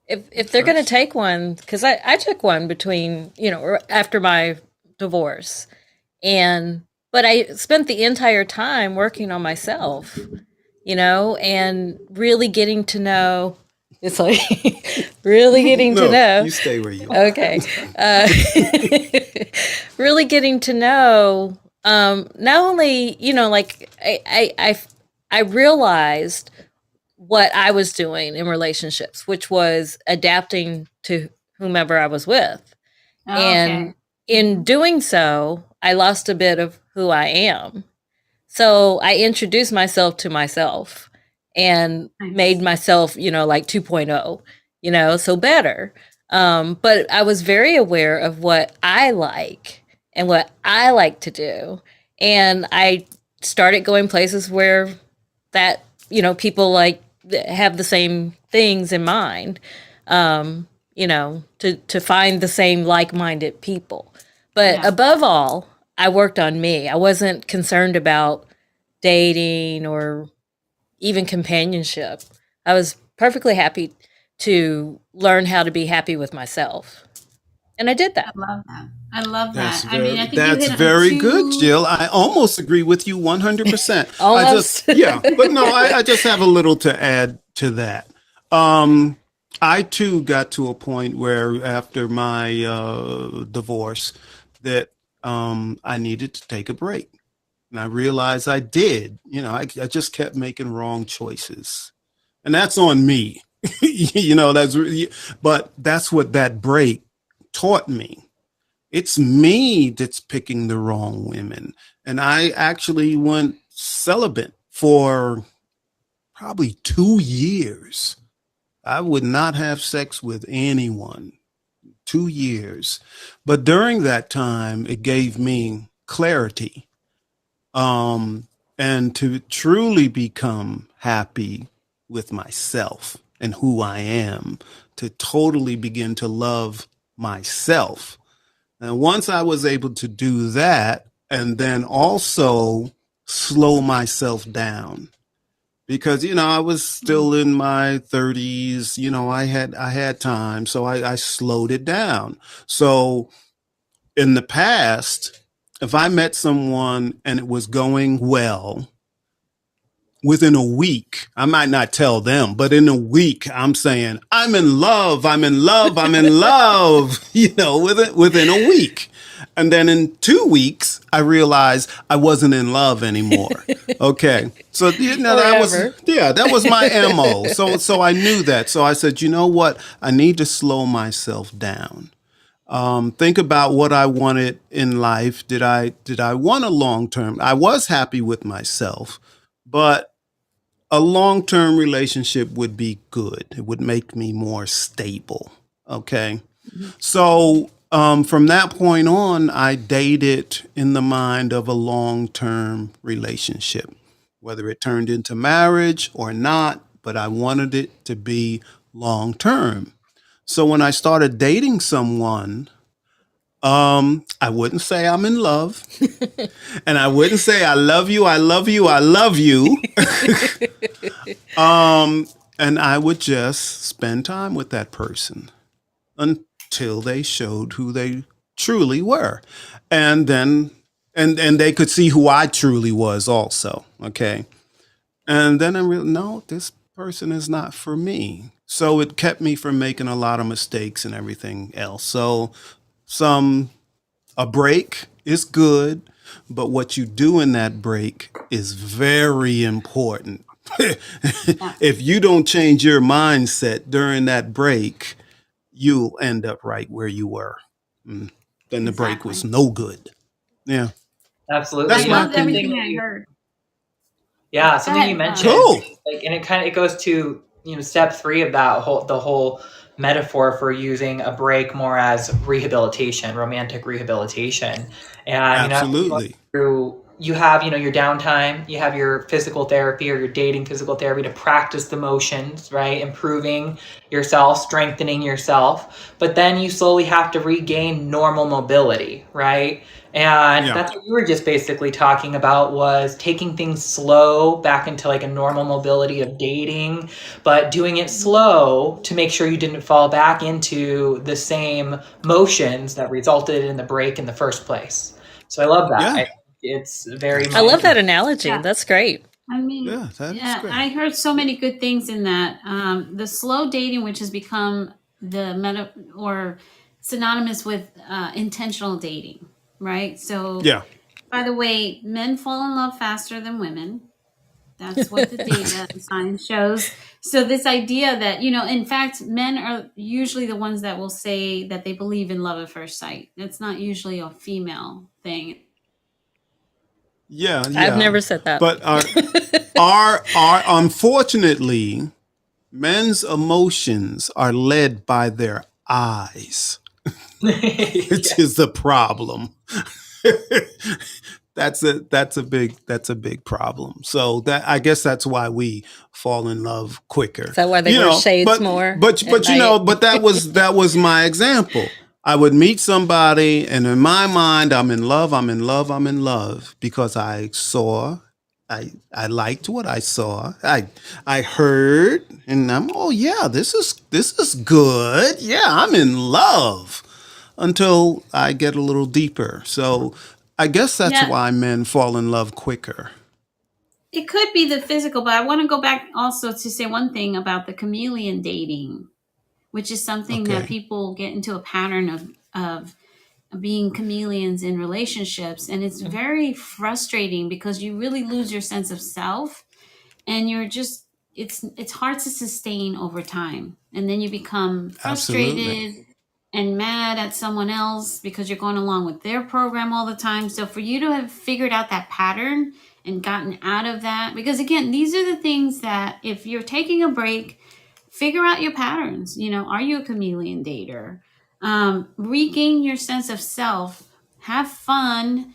If they're going to take one, because I took one between, after my divorce, but I spent the entire time working on myself, and really getting to know. It's like really getting to know. You stay where you are. Okay. Really getting to know, not only, like I realized what I was doing in relationships, which was adapting to whomever I was with. Oh, And okay. in doing so, I lost a bit of who I am. So I introduced myself to myself and Nice. made myself, like 2.0, so better. But I was very aware of what I like and what I like to do. And I started going places where that, people like have the same things in mind, to find the same like-minded people. But Yeah. above all, I worked on me. I wasn't concerned about dating or even companionship. I was perfectly happy to learn how to be happy with myself. And I did I that. love that. I love That's that. I mean, I think you that's hit on very good, two. Jill. I almost agree with you 100%. Almost. But no, I just have a little to add to that. I too got to a point where after my divorce that I needed to take a break. And I realized I did. I just kept making wrong choices. And that's on me. But that's what that break taught me. It's me that's picking the wrong women. And I actually went celibate for probably 2 years. I would not have sex with anyone. 2 years. But during that time, it gave me clarity. And to truly become happy with myself and who I am, to totally begin to love myself. And once I was able to do that, and then also slow myself down, because I was still in my 30s, I had time, so I slowed it down. So in the past, if I met someone and it was going well, within a week, I might not tell them, but in a week, I'm saying, I'm in love, I'm in love, I'm in love, within a week. And then in 2 weeks, I realized I wasn't in love anymore. Okay. So, that was my MO. So I knew that. So I said, you know what? I need to slow myself down. Think about what I wanted in life. Did I want a long term? I was happy with myself, but a long term relationship would be good. It would make me more stable. Okay. So from that point on, I dated in the mind of a long term relationship, whether it turned into marriage or not, but I wanted it to be long term. So when I started dating someone, I wouldn't say I'm in love, and I wouldn't say I love you, I love you, I love you. and I would just spend time with that person until they showed who they truly were. And then and they could see who I truly was also. Okay. And then I realized, no, this person is not for me. So it kept me from making a lot of mistakes and everything else. So some a break is good, but what you do in that break is very important. Yeah, If you don't change your mindset during that break, you'll end up right where you were. Mm. Then the break was exactly. no good. Yeah, Absolutely. I that's You know, my loved opinion. something everything that I you, heard. yeah, Go something you ahead. mentioned, Cool. like, and it goes to, step three of that whole metaphor for using a break more as rehabilitation, romantic rehabilitation. And, after going Absolutely. through, you have, your downtime, you have your physical therapy or your dating physical therapy to practice the motions, right? Improving yourself, strengthening yourself. But then you slowly have to regain normal mobility, right? And Yeah. that's what you were just basically talking about, was taking things slow back into like a normal mobility of dating, but doing it slow to make sure you didn't fall back into the same motions that resulted in the break in the first place. So I love that. Yeah. It's very I love mindful. that Absolutely. analogy. Yeah. That's great. I mean, Yeah, that is yeah, great. I heard so many good things in that. The slow dating, which has become the meta or synonymous with intentional dating, right? So, Yeah. by the way, men fall in love faster than women. That's what the data and science shows. So, this idea that, in fact, men are usually the ones that will say that they believe in love at first sight. That's not usually a female thing. Yeah. I've Yeah. never said that. But are unfortunately men's emotions are led by their eyes, which Yeah. is the problem. That's a big problem. So that I guess that's why we fall in love Is quicker. that why they wear shades But more but at but night? but that was my example. I would meet somebody, and in my mind, I'm in love. I'm in love. I'm in love because I liked what I saw. I heard, and oh yeah, this is good. Yeah, I'm in love until I get a little deeper. So I guess that's Yeah, why men fall in love quicker. it could be the physical, but I want to go back also to say one thing about the chameleon dating, which is something that Okay. people get into a pattern of being chameleons in relationships. And it's very frustrating because you really lose your sense of self and you're just it's hard to sustain over time. And then you become Absolutely. frustrated and mad at someone else because you're going along with their program all the time. So for you to have figured out that pattern and gotten out of that, because again, these are the things that if you're taking a break, figure out your patterns. Are you a chameleon dater? Regain your sense of self, have fun,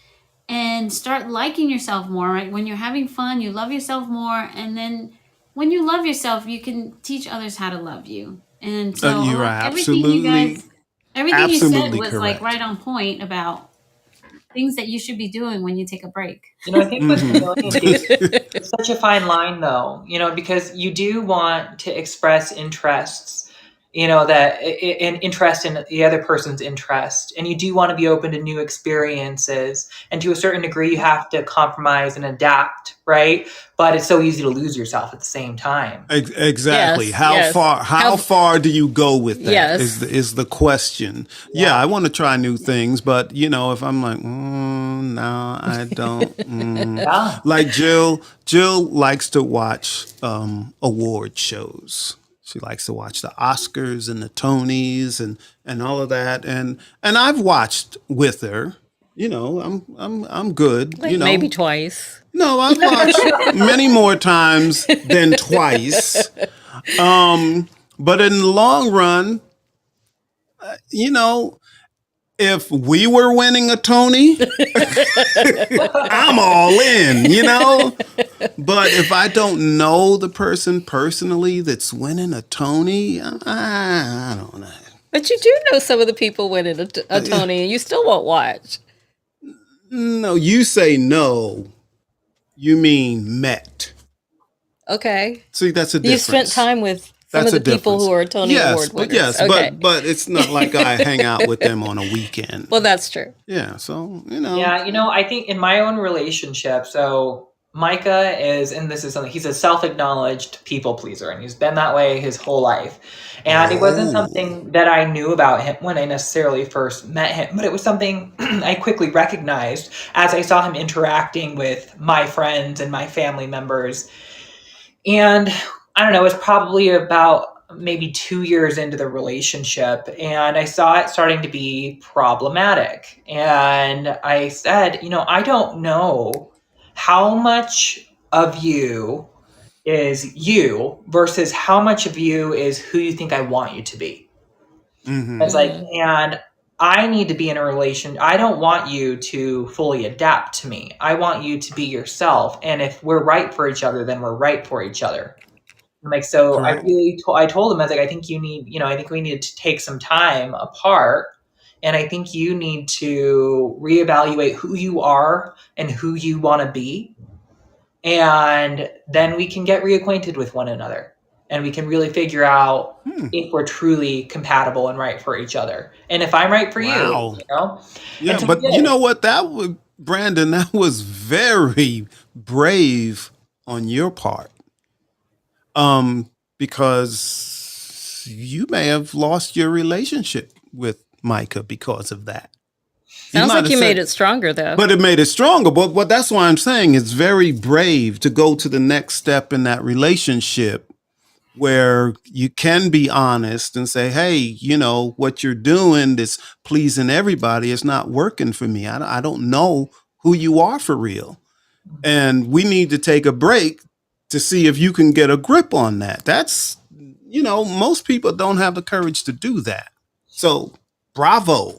and start liking yourself more, right? When you're having fun, you love yourself more. And then when you love yourself, you can teach others how to love you. And so You are everything you said absolutely was like correct. right on point about things that you should be doing when you take a break. I think with Hmm. chameleon dating, it's such a fine line though, because you do want to express interests, that in interest in the other person's interest, and you do want to be open to new experiences, and to a certain degree you have to compromise and adapt, right? But it's so easy to lose yourself at the same time. Exactly. Yes, How yes. far how far do you go with that Yes. is the question. Yeah, Yeah. I want to try new things, but if I'm like, no, I don't. Yeah. Like Jill likes to watch award shows. She likes to watch the Oscars and the Tonys and all of that, and I've watched with her. I'm good. Like maybe twice. No, I've watched many more times than twice. But in the long run, you know, if we were winning a Tony, I'm all in. But if I don't know the person personally that's winning a Tony, I don't know. But you do know some of the people winning a Tony, and you still won't watch. No, you say no, you mean met. Okay. See, that's a You difference. spent time with some That's of a the people difference. who are Tony Award winners. Yes, Okay. but it's not like I hang out with them on a weekend. Well, that's true. Yeah, so Yeah, I think in my own relationship, so Micah is, and this is something, he's a self-acknowledged people pleaser, and he's been that way his whole life. And it wasn't something that I knew about him when I necessarily first met him, but it was something I quickly recognized as I saw him interacting with my friends and my family members. And I don't know, it was probably about maybe 2 years into the relationship, and I saw it starting to be problematic. And I said, I don't know how much of you is you versus how much of you is who you think I want you to be. Mhm. I was like, and I need to be in a relation. I don't want you to fully adapt to me. I want you to be yourself. And if we're right for each other, then we're right for each other. I'm like, so I Correct. really, I told him, I was like, I think you need, I think we need to take some time apart. And I think you need to reevaluate who you are and who you want to be. And then we can get reacquainted with one another. And we can really figure out if we're truly compatible and right for each other. And if I'm right for Wow. you, Yeah, And so but we you did. know what? Brandon, that was very brave on your part. Because you may have lost your relationship with Micah because of that. Sounds might like have you said- made it stronger, though. But it made it stronger. But that's why I'm saying it's very brave to go to the next step in that relationship where you can be honest and say, hey, what you're doing, this pleasing everybody, is not working for me. I don't know who you are for real. And we need to take a break to see if you can get a grip on that. That's, most people don't have the courage to do that. So bravo.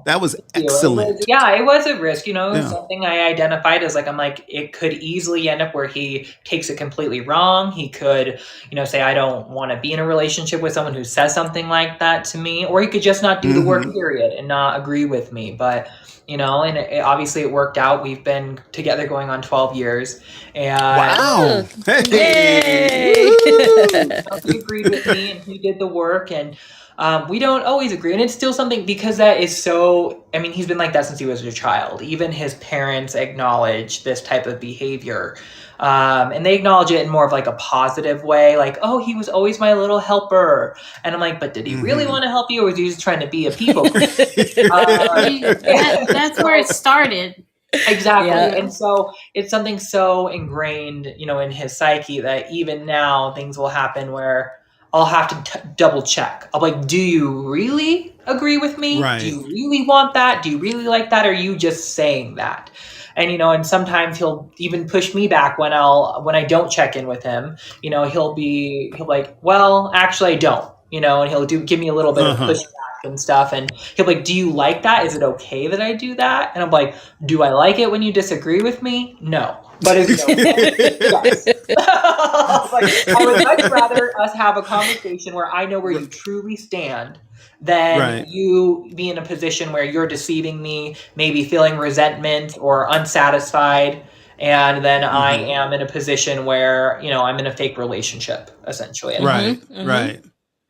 That was excellent. It was a risk, It was Yeah. something I identified as I'm like, it could easily end up where he takes it completely wrong. He could, say, I don't want to be in a relationship with someone who says something like that to me, or he could just not do the work, period, and not agree with me. But, and obviously it worked out. We've been together going on 12 years. And Wow. Yay! he agreed with me and he did the work, and we don't always agree, and it's still something, because that is so, he's been like that since he was a child. Even his parents acknowledge this type of behavior, and they acknowledge it in more of like a positive way, like, oh, he was always my little helper. And I'm like, but did he really want to help you, or was he just trying to be a people pleaser? That's where it started. Exactly. Yeah. And so it's something so ingrained, in his psyche, that even now things will happen where I'll have to double check. I'll be like, do you really agree with me? Right. Do you really want that? Do you really like that? Or are you just saying that? And, and sometimes he'll even push me back when I don't check in with him. He'll be like, well, actually I don't, and he'll give me a little bit of pushback and stuff. And he'll be like, do you like that? Is it okay that I do that? And I'm like, do I like it when you disagree with me? No. But is it okay? Yes. I would much rather us have a conversation where I know where you truly stand than you be in a position where you're deceiving me, maybe feeling resentment or unsatisfied. And then I am in a position where, I'm in a fake relationship, essentially. Right.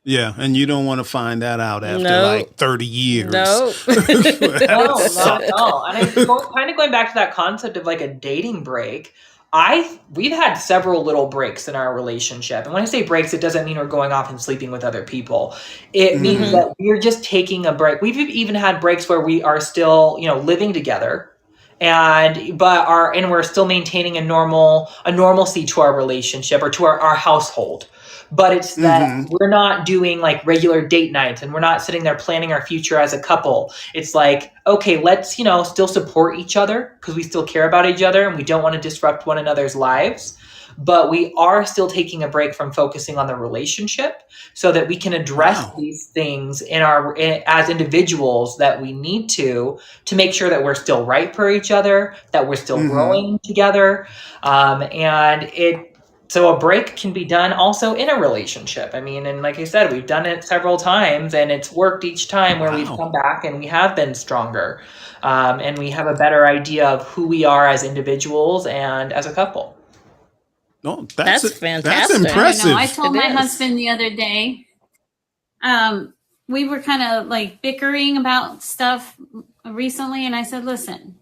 Yeah, and you don't want to find that out after like 30 years. No. No, not at all. And kind of going back to that concept of like a dating break, we've had several little breaks in our relationship. And when I say breaks, it doesn't mean we're going off and sleeping with other people. It means that we're just taking a break. We've even had breaks where we are still, living together. And we're still maintaining a normalcy to our relationship or to our household. But it's that we're not doing like regular date nights, and we're not sitting there planning our future as a couple. It's like, okay, let's, still support each other because we still care about each other and we don't want to disrupt one another's lives. But we are still taking a break from focusing on the relationship so that we can address these things as individuals that we need to make sure that we're still right for each other, that we're still growing together. So a break can be done also in a relationship. And like I said, we've done it several times, and it's worked each time where we've come back and we have been stronger. And we have a better idea of who we are as individuals and as a couple. Oh, That's that's fantastic. impressive. I told It my is. husband the other day, we were kind of like bickering about stuff recently, and I said, listen,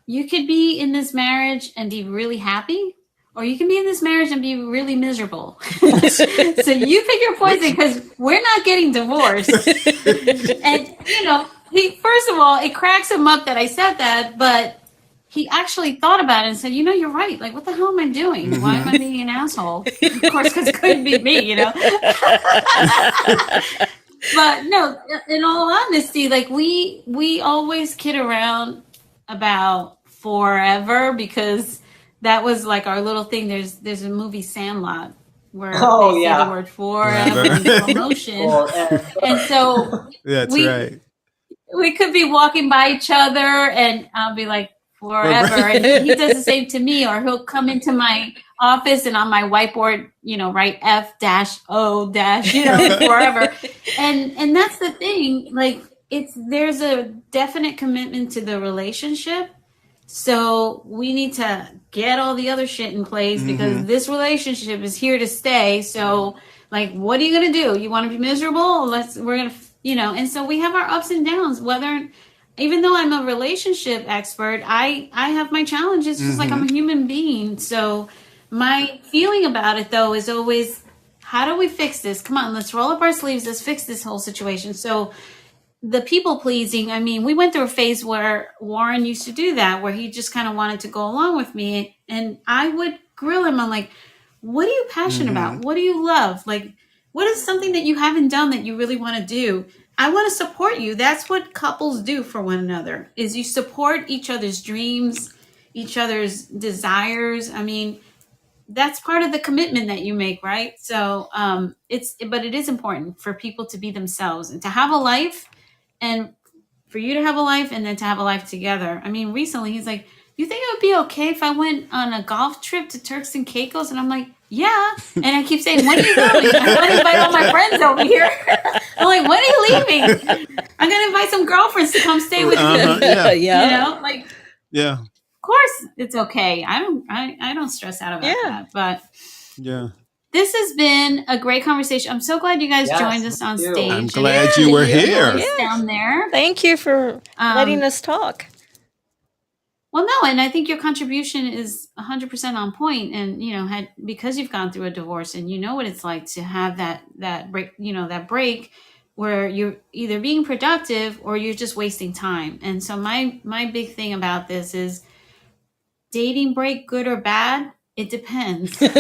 you could be in this marriage and be really happy, or you can be in this marriage and be really miserable. So you pick your poison, because we're not getting divorced. And, he, first of all, it cracks him up that I said that, but he actually thought about it and said, you're right. Like, what the hell am I doing? Why am I being an asshole? Of course, because it couldn't be me, But no, in all honesty, like we always kid around about forever, because that was like our little thing. There's a movie Sandlot where Oh, they say yeah. the word forever in Forever. slow motion. Or- And so That's we right. we could be walking by each other, and I'll be like, forever. And he does the same to me, or he'll come into my office and on my whiteboard, write F-O- forever. And that's the thing. Like, there's a definite commitment to the relationship. So we need to get all the other shit in place, because this relationship is here to stay. So, like, what are you going to do? You want to be miserable? We're going to, and so we have our ups and downs, even though I'm a relationship expert, I have my challenges, just like I'm a human being. So my feeling about it, though, is always, how do we fix this? Come on, let's roll up our sleeves. Let's fix this whole situation. So the people pleasing, we went through a phase where Warren used to do that, where he just kind of wanted to go along with me. And I would grill him on, like, what are you passionate about? What do you love? Like, what is something that you haven't done that you really want to do? I want to support you. That's what couples do for one another, is you support each other's dreams, each other's desires. That's part of the commitment that you make, right? So but it is important for people to be themselves and to have a life, and for you to have a life, and then to have a life together. Recently he's like, you think it would be okay if I went on a golf trip to Turks and Caicos? And I'm like, yeah. And I keep saying, when are you going? I want to invite all my friends over here. I'm like, when are you leaving? I'm going to invite some girlfriends to come stay with me. Yeah. Yeah. Yeah. Of course it's okay. I don't stress out about that. But Yeah. this has been a great conversation. I'm so glad you guys Yes, joined us on me too. stage. I'm glad you were here. Voice down there. Thank you for letting us talk. Well, no, and I think your contribution is 100% on point. And because you've gone through a divorce, and you know what it's like to have that break, that break where you're either being productive or you're just wasting time. And so my big thing about this is, dating break, good or bad, it depends. What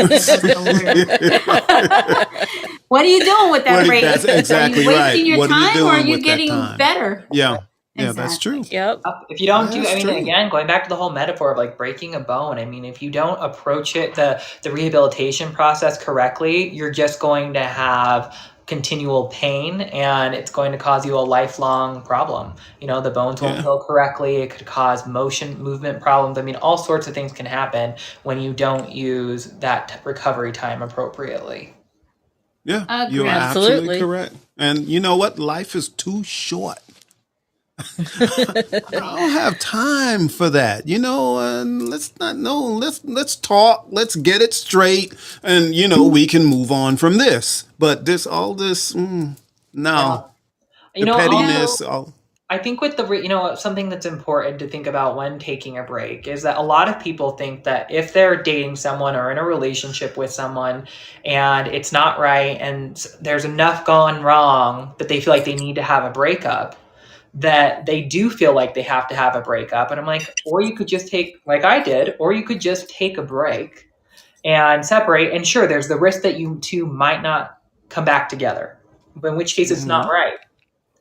are you doing with that break? That's exactly are you wasting right. your What are you time, or are doing you with that getting time? better? Yeah. Yeah, that's Exactly. true. Yep. If you don't That's true. again, going back to the whole metaphor of like breaking a bone, if you don't approach it, the rehabilitation process correctly, you're just going to have continual pain, and it's going to cause you a lifelong problem. The bones won't heal correctly. It could cause movement problems. All sorts of things can happen when you don't use that recovery time appropriately. Yeah. Agreed. You're Absolutely. absolutely correct. And you know what? Life is too short. I don't have time for that, and let's talk, let's get it straight, and we can move on from this. But no, the pettiness. I think with something that's important to think about when taking a break is that a lot of people think that if they're dating someone or in a relationship with someone and it's not right and there's enough gone wrong that they feel like they need to have a breakup, that they do feel like they have to have a breakup. And I'm like, or you could just take, like I did, or you could just take a break and separate. And sure, there's the risk that you two might not come back together, but in which case it's not right.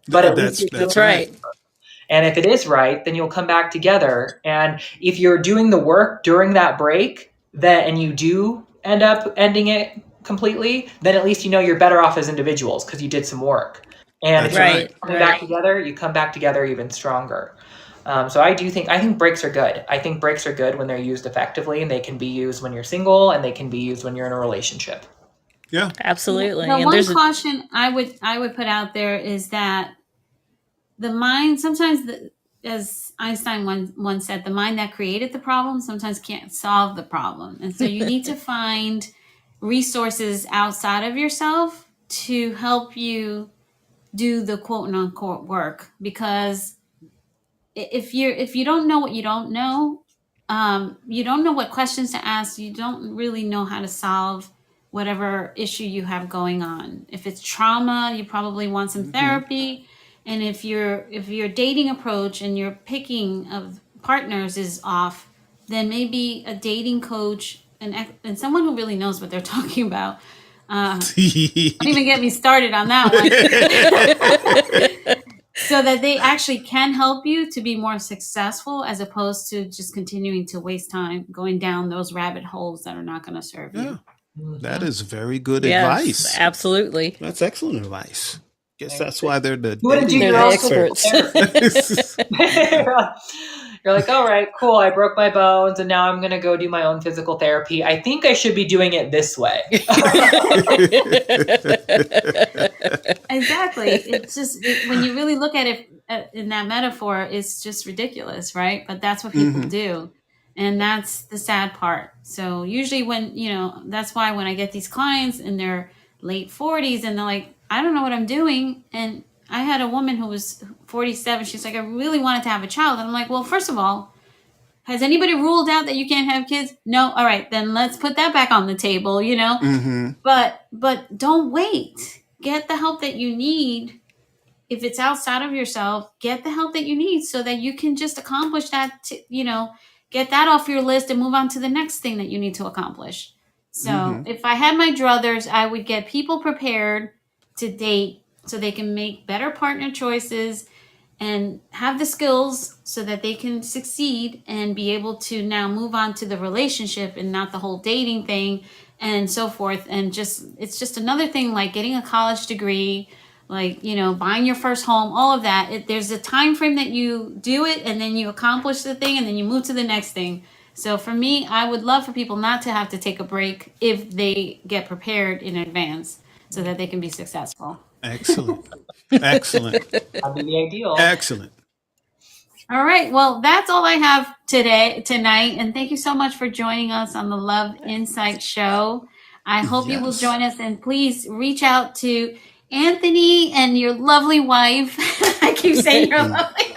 But at least That's right. And if it is right, then you'll come back together. And if you're doing the work during that break, and you do end up ending it completely, then at least you're better off as individuals because you did some work. And if you're coming back together, you come back together even stronger. So I think breaks are good. I think breaks are good when they're used effectively, and they can be used when you're single, and they can be used when you're in a relationship. Yeah, absolutely. The one caution I would put out there is that the mind, sometimes as Einstein once said, the mind that created the problem sometimes can't solve the problem. And so you need to find resources outside of yourself to help you do the quote unquote work. Because if you don't know what you don't know, you don't know what questions to ask. You don't really know how to solve whatever issue you have going on. If it's trauma, you probably want some therapy. And if your dating approach and your picking of partners is off, then maybe a dating coach and someone who really knows what they're talking about. Don't even get me started on that one. So that they actually can help you to be more successful, as opposed to just continuing to waste time going down those rabbit holes that are not going to serve you. Yeah, that is very good Yes, advice. absolutely. That's excellent advice. Guess that's why they're the You want to do They're your the own experts. physical therapy. You're like, all right, cool. I broke my bones, and now I'm going to go do my own physical therapy. I think I should be doing it this way. Exactly. It's just when you really look at it in that metaphor, it's just ridiculous, right? But that's what people do. And that's the sad part. So usually when, that's why when I get these clients in their late 40s and they're like, I don't know what I'm doing. And I had a woman who was 47. She's like, I really wanted to have a child. And I'm like, well, first of all, has anybody ruled out that you can't have kids? No. All right, then let's put that back on the table, But don't wait. Get the help that you need. If it's outside of yourself, get the help that you need so that you can just accomplish that, get that off your list and move on to the next thing that you need to accomplish. So if I had my druthers, I would get people prepared to date so they can make better partner choices and have the skills so that they can succeed and be able to now move on to the relationship and not the whole dating thing and so forth. And it's just another thing like getting a college degree, like, buying your first home, all of that. There's a time frame that you do it and then you accomplish the thing and then you move to the next thing. So for me, I would love for people not to have to take a break if they get prepared in advance so that they can be successful. Excellent. Excellent. That'd be the ideal. Excellent. All right. Well, that's all I have tonight. And thank you so much for joining us on the Love Insight Show. I hope you will Yes. join us, and please reach out to Anthony and your lovely wife. I keep saying your lovely.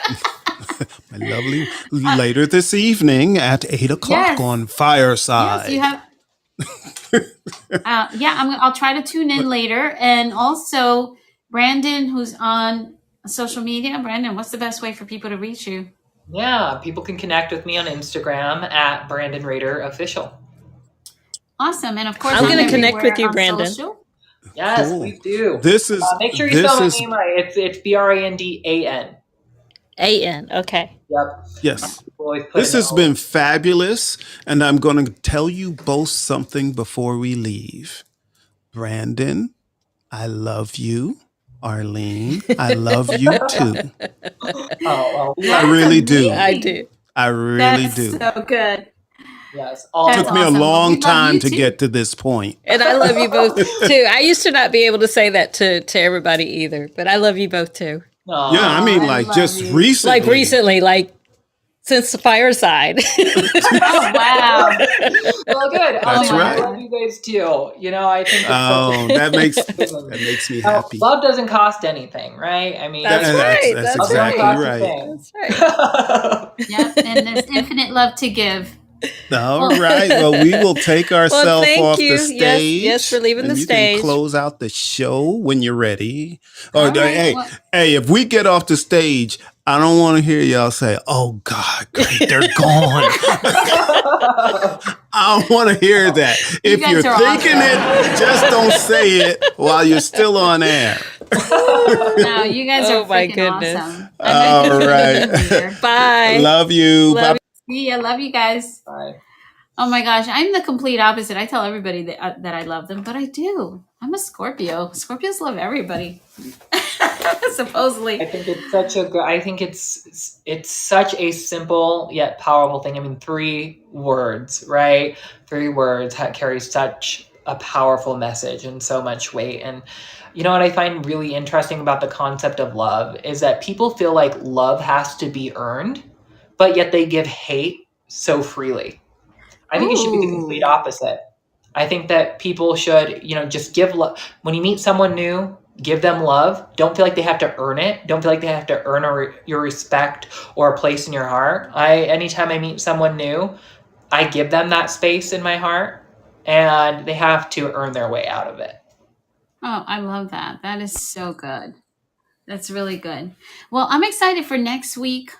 My lovely. Later this evening at 8:00 Yes. on Fireside. Yes, you have. I'll try to tune in later. And also, Brandon, who's on social media. Brandon, what's the best way for people to reach you? Yeah, people can connect with me on Instagram at Brandon Rader Official. Awesome. And of course, I'm gonna everywhere connect with you, on Brandon. social. Yes, Cool. please do. This is Make sure you this spell my is name right. It's BRANDAN. AN. Okay. Yep. yes. People always put This an has O. been fabulous, and I'm going to tell you both something before we leave. Brandon, I love you. Arlene, I love you too. Oh, well, I really do. I do. I really That's do. so good. yes. All That's Took me a awesome. We long love time you to too. get to this point. And I love you both too. I used to not be able to say that to everybody either, but I love you both too. Aw. Yeah, I mean, I like love just you. recently. Like recently, like since the Fireside. Oh, wow. Well, good. That's I right. love you guys too. I think it's Oh, that makes me happy. love doesn't cost anything, right? I mean, That's right. That's That's exactly love right. doesn't That's right. cost a thing. Yep. And there's infinite love to give. All right. Well, we will take ourselves thank off you. the Yes, stage. yes, we're leaving and the you stage. can close out the show when you're ready. Or All right, well- hey, if we get off the stage, I don't want to hear y'all say, "Oh God, great, they're gone." I don't want to hear that. If guys you're are thinking awesome. it, just don't say it while you're still on air. No, you guys Oh, are my freaking goodness. awesome. All right. Bye. Love you. Love Bye. See, I love you guys. Bye. Oh my gosh, I'm the complete opposite. I tell everybody that I love them, but I do. I'm a Scorpio. Scorpios love everybody. I Supposedly. think it's such a good. I think it's such a simple yet powerful thing. I mean, 3 words, right? 3 words carry such a powerful message and so much weight. And You know what I find really interesting about the concept of love is that people feel like love has to be earned, but yet they give hate so freely. I think it should be the complete Ooh. opposite. I think that people should, just give love. When you meet someone new, give them love. Don't feel like they have to earn it. Don't feel like they have to earn your respect or a place in your heart. Anytime I meet someone new, I give them that space in my heart, and they have to earn their way out of it. Oh, I love that. That is so good. That's really good. Well, I'm excited for next week.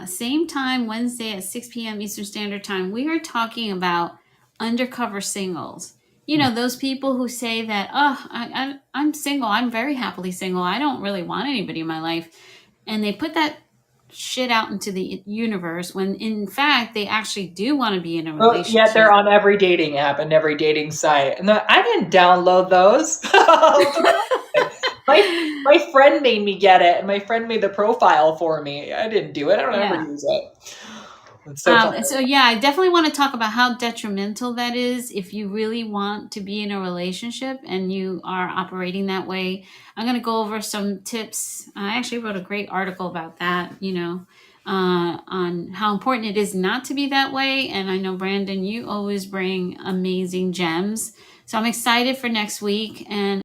Same time, Wednesday at 6 p.m. Eastern Standard Time. We are talking about undercover singles. Those people who say that, oh, I'm single. I'm very happily single. I don't really want anybody in my life. And they put that shit out into the universe when in fact they actually do want to be in a Well, yet relationship. they're on every dating app and every dating site. And I didn't download those. My friend made me get it, and my friend made the profile for me. I didn't do it. I don't ever Yeah. use it. It's so funny. So yeah, I definitely want to talk about how detrimental that is if you really want to be in a relationship and you are operating that way. I'm going to go over some tips. I actually wrote a great article about that, on how important it is not to be that way. And I know, Brandon, you always bring amazing gems. So I'm excited for next week. And